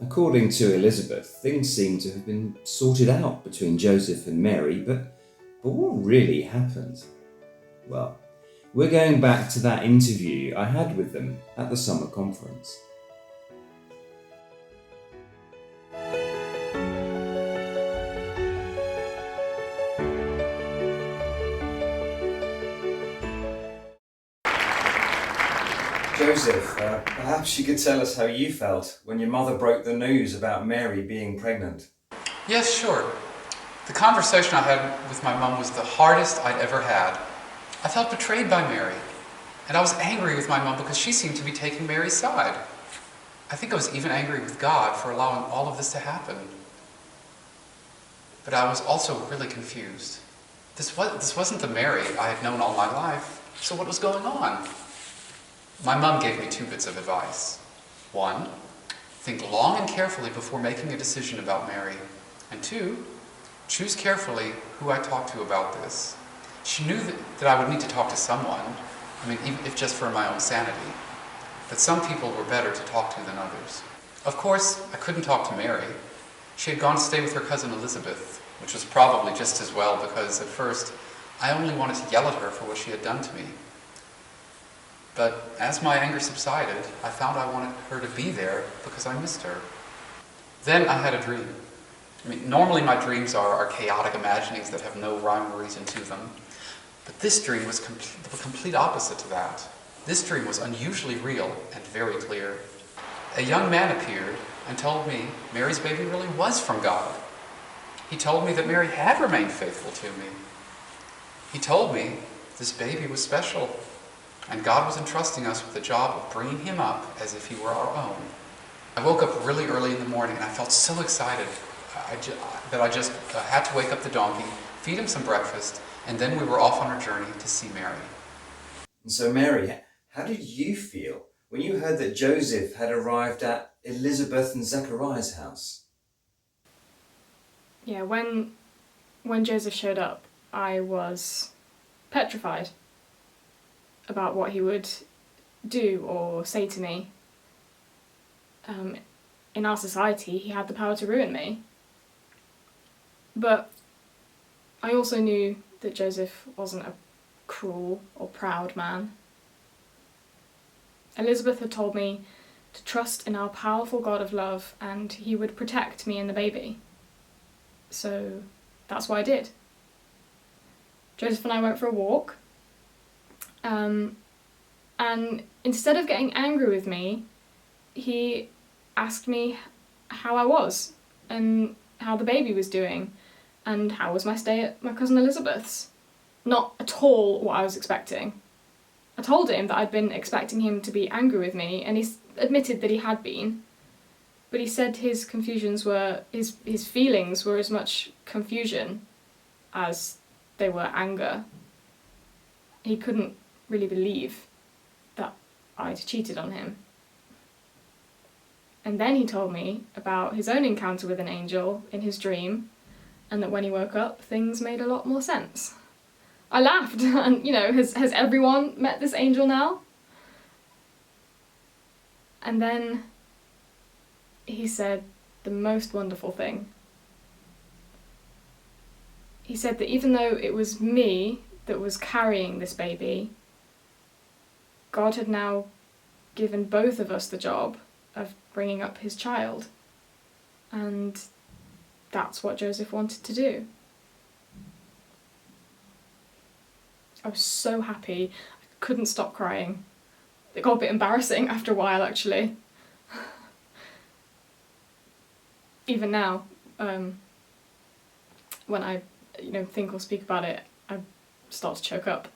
according to Elizabeth, things seem to have been sorted out between Joseph and Mary, but what really happened? Well, we're going back to that interview I had with them at the summer conference. Joseph, perhaps you could tell us how you felt when your mother broke the news about Mary being pregnant. Yes, sure. The conversation I had with my mum was the hardest I'd ever had. I felt betrayed by Mary, and I was angry with my mum because she seemed to be taking Mary's side. I think I was even angry with God for allowing all of this to happen. But I was also really confused. This wasn't the Mary I had known all my life, so what was going on? My mum gave me 2 bits of advice. 1, think long and carefully before making a decision about Mary. And 2, choose carefully who I talk to about this. She knew that I would need to talk to someone, I mean, even if just for my own sanity. But some people were better to talk to than others. Of course, I couldn't talk to Mary. She had gone to stay with her cousin Elizabeth, which was probably just as well because at first I only wanted to yell at her for what she had done to me. But as my anger subsided, I found I wanted her to be there because I missed her. Then I had a dream. I mean, normally my dreams are chaotic imaginings that have no rhyme or reason to them. But this dream was the complete opposite to that. This dream was unusually real and very clear. A young man appeared and told me Mary's baby really was from God. He told me that Mary had remained faithful to me. He told me this baby was special, and God was entrusting us with the job of bringing him up as if he were our own. I woke up really early in the morning and I felt so excited that I just had to wake up the donkey, feed him some breakfast, and then we were off on our journey to see Mary. And so, Mary, how did you feel when you heard that Joseph had arrived at Elizabeth and Zechariah's house? Yeah, when Joseph showed up, I was petrified about what he would do or say to me. In our society, he had the power to ruin me. But I also knew that Joseph wasn't a cruel or proud man. Elizabeth had told me to trust in our powerful God of love and he would protect me and the baby. So that's what I did. Joseph and I went for a walk. And instead of getting angry with me, he asked me how I was and how the baby was doing and how was my stay at my cousin Elizabeth's. Not at all what I was expecting. I told him that I'd been expecting him to be angry with me, and he admitted that he had been. But he said his confusions were, his feelings were as much confusion as they were anger. He couldn't really believe that I'd cheated on him. And then he told me about his own encounter with an angel in his dream, and that when he woke up, things made a lot more sense. I laughed, and has everyone met this angel now? And then he said the most wonderful thing. He said that even though it was me that was carrying this baby, God had now given both of us the job of bringing up his child. And that's what Joseph wanted to do. I was so happy, I couldn't stop crying. It got a bit embarrassing after a while, actually. Even now, when I think or speak about it, I start to choke up.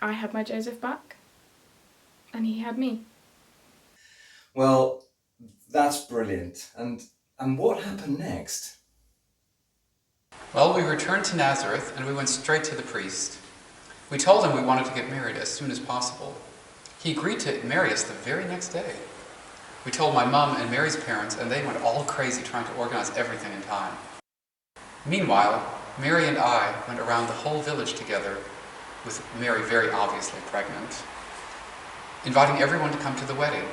I had my Joseph back, and he had me. Well, that's brilliant. And what happened next? Well, we returned to Nazareth and we went straight to the priest. We told him we wanted to get married as soon as possible. He agreed to marry us the very next day. We told my mum and Mary's parents, and they went all crazy trying to organize everything in time. Meanwhile, Mary and I went around the whole village together, with Mary very obviously pregnant, inviting everyone to come to the wedding.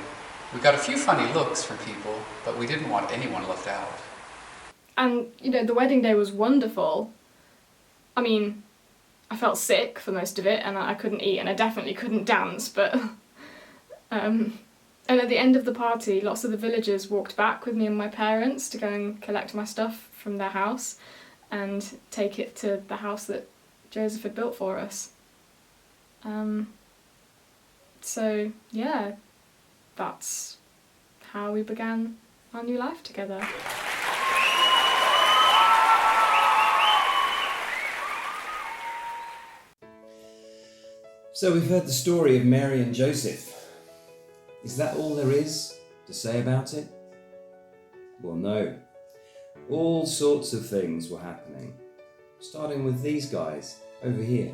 We got a few funny looks from people, but we didn't want anyone left out. And, the wedding day was wonderful. I mean, I felt sick for most of it, and I couldn't eat, and I definitely couldn't dance, but... And at the end of the party, lots of the villagers walked back with me and my parents to go and collect my stuff from their house and take it to the house that Joseph had built for us. So, yeah, that's how we began our new life together. So we've heard the story of Mary and Joseph. Is that all there is to say about it? Well, no. All sorts of things were happening, starting with these guys over here.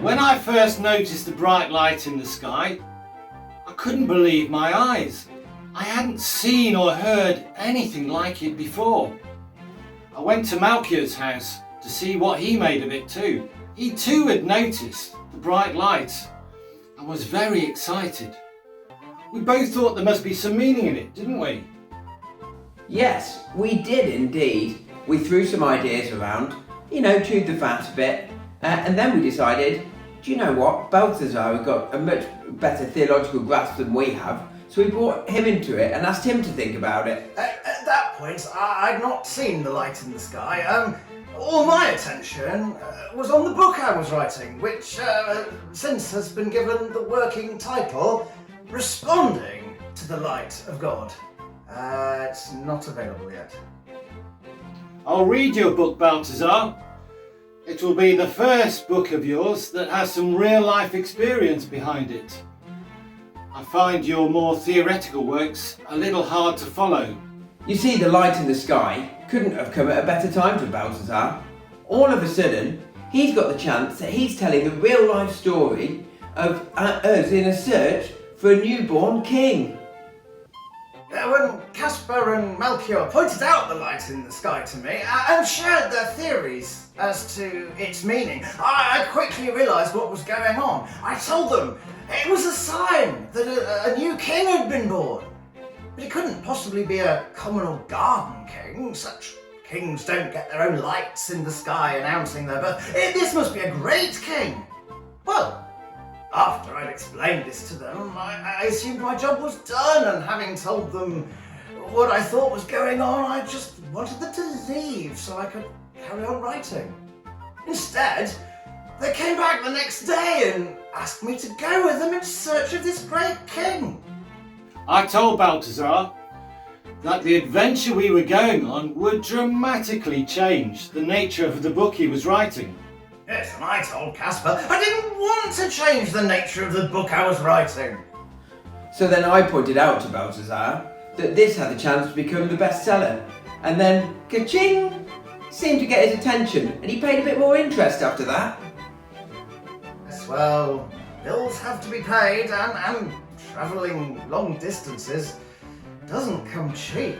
When I first noticed the bright light in the sky, I couldn't believe my eyes. I hadn't seen or heard anything like it before. I went to Malchia's house to see what he made of it too. He too had noticed the bright lights and was very excited. We both thought there must be some meaning in it, didn't we? Yes, we did indeed. We threw some ideas around, chewed the fat a bit, and then we decided, do you know what? Balthazar has got a much better theological grasp than we have, so we brought him into it and asked him to think about it. At that point, I'd not seen The Light in the Sky. All my attention was on the book I was writing, which since has been given the working title, Responding to the Light of God. It's not available yet. I'll read your book, Balthazar. It will be the first book of yours that has some real-life experience behind it. I find your more theoretical works a little hard to follow. You see, The Light in the Sky couldn't have come at a better time for Balthazar. All of a sudden, he's got the chance that he's telling the real-life story of us in a search for a newborn king. When Caspar and Melchior pointed out The Light in the Sky to me and shared their theories as to its meaning, I quickly realised what was going on. I told them it was a sign that a new king had been born. But it couldn't possibly be a common or garden king. Such kings don't get their own lights in the sky announcing their birth. This must be a great king. Well, after I'd explained this to them, I assumed my job was done, and having told them what I thought was going on, I just wanted them to leave so I could carry on writing. Instead, they came back the next day and asked me to go with them in search of this great king. I told Balthazar that the adventure we were going on would dramatically change the nature of the book he was writing. Yes, and I told Caspar I didn't want to change the nature of the book I was writing. So then I pointed out to Balthazar that this had the chance to become the bestseller. And then, ka-ching, seemed to get his attention, and he paid a bit more interest after that. Yes, well, bills have to be paid, and travelling long distances doesn't come cheap.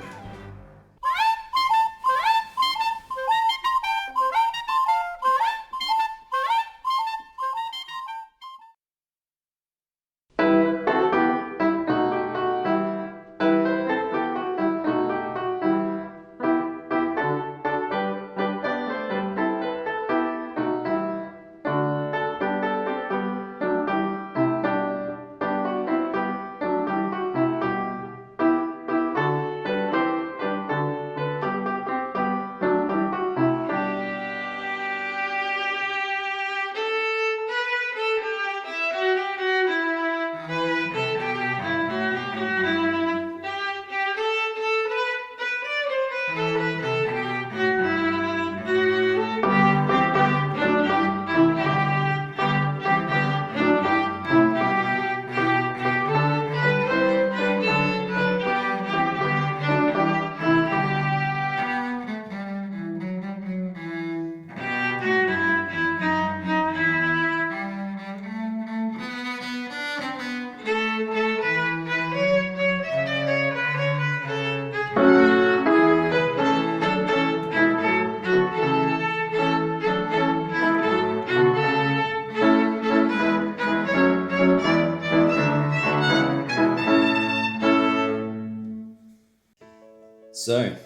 So,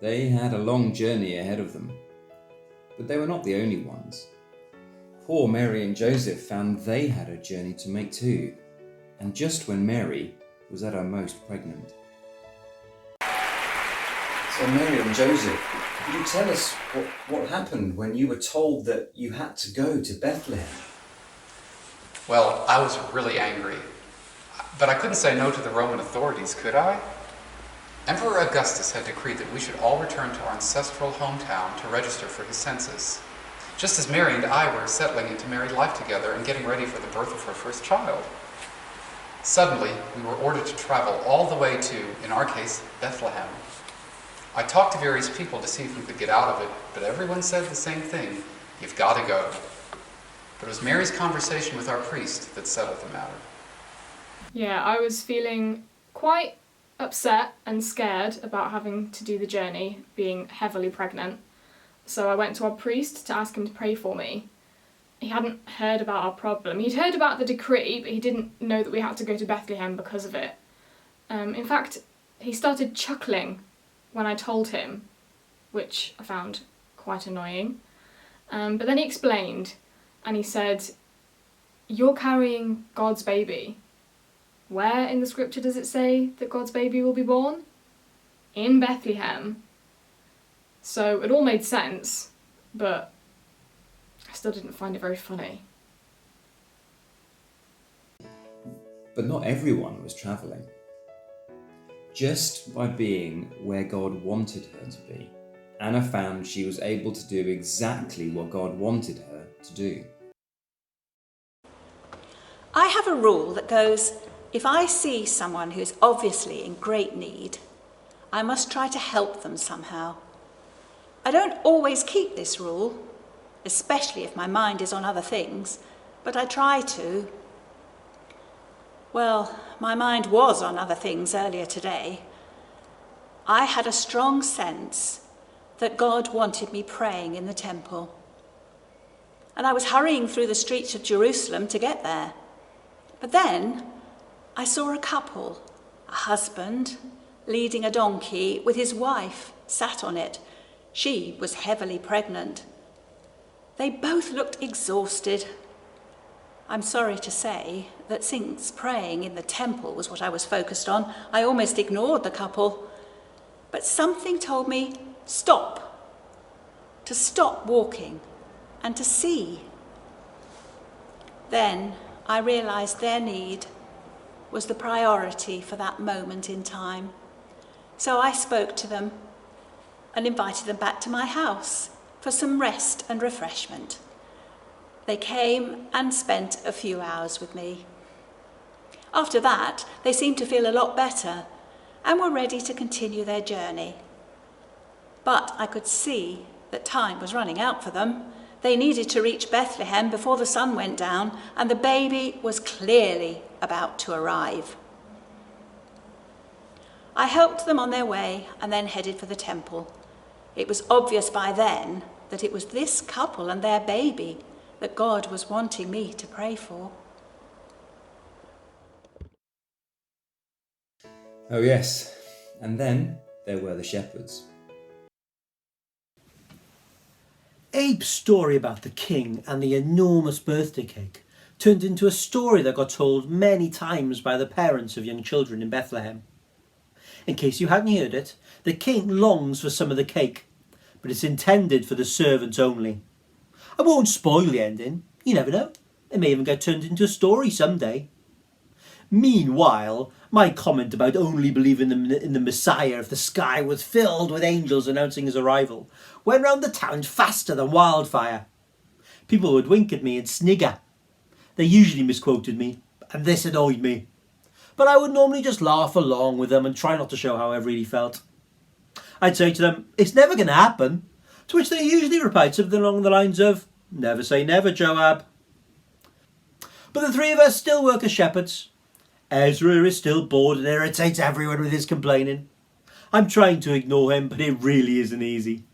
they had a long journey ahead of them. But they were not the only ones. Poor Mary and Joseph found they had a journey to make too, and just when Mary was at her most pregnant. So Mary and Joseph, could you tell us what happened when you were told that you had to go to Bethlehem? Well, I was really angry. But I couldn't say no to the Roman authorities, could I? Emperor Augustus had decreed that we should all return to our ancestral hometown to register for his census, just as Mary and I were settling into married life together and getting ready for the birth of her first child. Suddenly, we were ordered to travel all the way to, in our case, Bethlehem. I talked to various people to see if we could get out of it, but everyone said the same thing: you've got to go. But it was Mary's conversation with our priest that settled the matter. Yeah, I was feeling quite upset and scared about having to do the journey, being heavily pregnant. So I went to our priest to ask him to pray for me. He hadn't heard about our problem. He'd heard about the decree, but he didn't know that we had to go to Bethlehem because of it. In fact, he started chuckling when I told him, which I found quite annoying. But then he explained, and he said, "You're carrying God's baby. Where in the scripture does it say that God's baby will be born? In Bethlehem." So it all made sense, but I still didn't find it very funny. But not everyone was travelling. Just by being where God wanted her to be, Anna found she was able to do exactly what God wanted her to do. I have a rule that goes, if I see someone who's obviously in great need, I must try to help them somehow. I don't always keep this rule, especially if my mind is on other things, but I try to. Well, my mind was on other things earlier today. I had a strong sense that God wanted me praying in the temple. And I was hurrying through the streets of Jerusalem to get there. But then I saw a couple, a husband leading a donkey with his wife sat on it. She was heavily pregnant. They both looked exhausted. I'm sorry to say that since praying in the temple was what I was focused on, I almost ignored the couple. But something told me, stop. To stop walking and to see. Then I realised their need was the priority for that moment in time. So I spoke to them and invited them back to my house for some rest and refreshment. They came and spent a few hours with me. After that, they seemed to feel a lot better and were ready to continue their journey. But I could see that time was running out for them. They needed to reach Bethlehem before the sun went down, and the baby was clearly about to arrive. I helped them on their way and then headed for the temple. It was obvious by then that it was this couple and their baby that God was wanting me to pray for. Oh yes, and then there were the shepherds. Abe's story about the king and the enormous birthday cake turned into a story that got told many times by the parents of young children in Bethlehem. In case you hadn't heard it, the king longs for some of the cake, but it's intended for the servants only. I won't spoil the ending, you never know. It may even get turned into a story someday. Meanwhile, my comment about only believing in the Messiah if the sky was filled with angels announcing his arrival went round the town faster than wildfire. People would wink at me and snigger. They usually misquoted me, and this annoyed me. But I would normally just laugh along with them and try not to show how I really felt. I'd say to them, "It's never going to happen," to which they usually replied something along the lines of, "Never say never, Joab." But the three of us still work as shepherds. Ezra is still bored and irritates everyone with his complaining. I'm trying to ignore him, but it really isn't easy.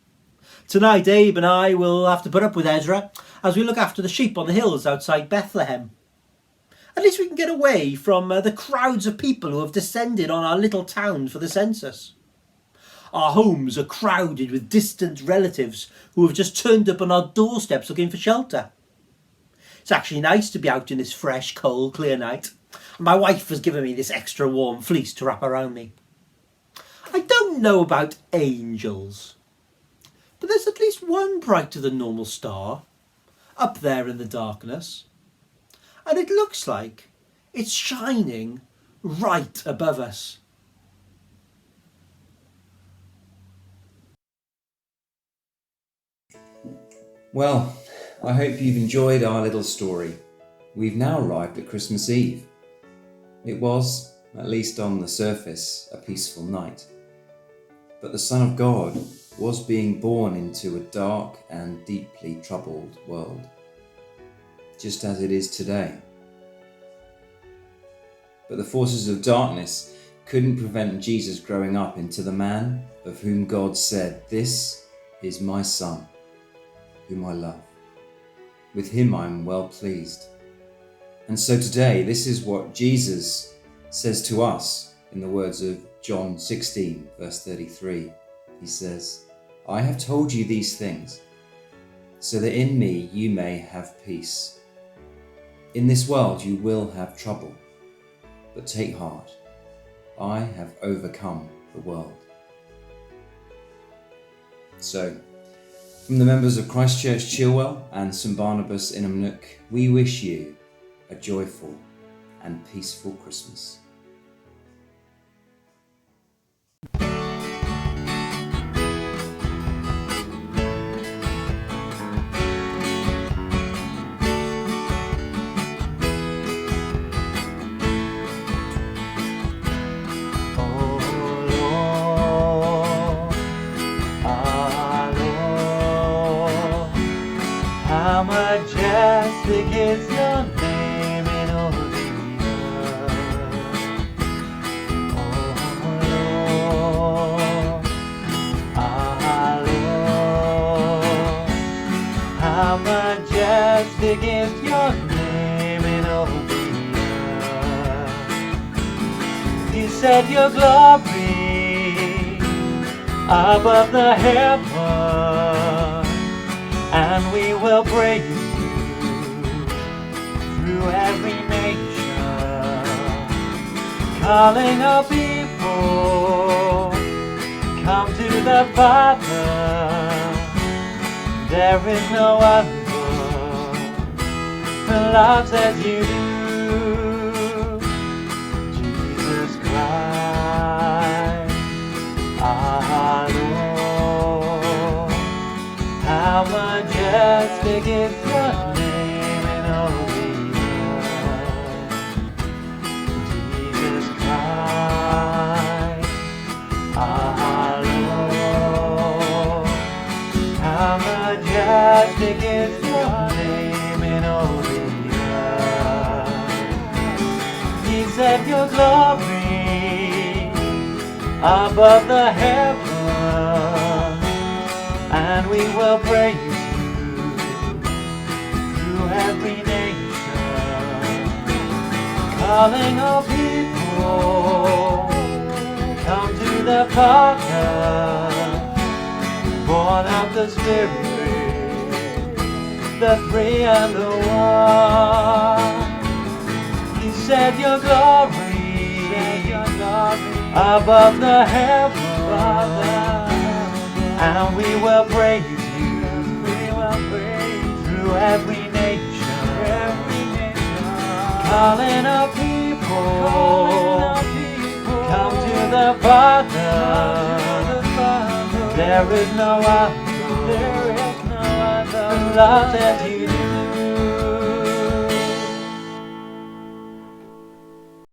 Tonight, Abe and I will have to put up with Ezra as we look after the sheep on the hills outside Bethlehem. At least we can get away from the crowds of people who have descended on our little town for the census. Our homes are crowded with distant relatives who have just turned up on our doorsteps looking for shelter. It's actually nice to be out in this fresh, cold, clear night. My wife has given me this extra warm fleece to wrap around me. I don't know about angels, but there's at least one brighter than normal star up there in the darkness, and it looks like it's shining right above us. Well, I hope you've enjoyed our little story. We've now arrived at Christmas Eve. It was, at least on the surface, a peaceful night. But the Son of God was being born into a dark and deeply troubled world, just as it is today. But the forces of darkness couldn't prevent Jesus growing up into the man of whom God said, "This is my Son, whom I love. With him I am well pleased." And so today, this is what Jesus says to us in the words of John 16, verse 33. he says, I have told you these things, so that in me you may have peace. In this world you will have trouble, but take heart, I have overcome the world. So, from the members of Christ Church Chilwell and St Barnabas in Inumnook, we wish you a joyful and peaceful Christmas. How majestic is your name in all the earth, oh Lord, our Lord. How majestic is your name in all the earth. You set your glory above the heavens, and we will praise you through every nation, calling our people, come to the Father. There is no one who loves as you do, Jesus Christ, our Lord. How majestic is your name in all the earth, Jesus Christ, our Lord. How majestic is your name in all the earth. He set your glory above the heavens, and we will praise you through every nation, calling all people, come to the Father, born of the Spirit, the three and the one. You set your glory above the heavens, and we will praise you through every nation, calling our people, come to the Father. There is no other who loves as you do,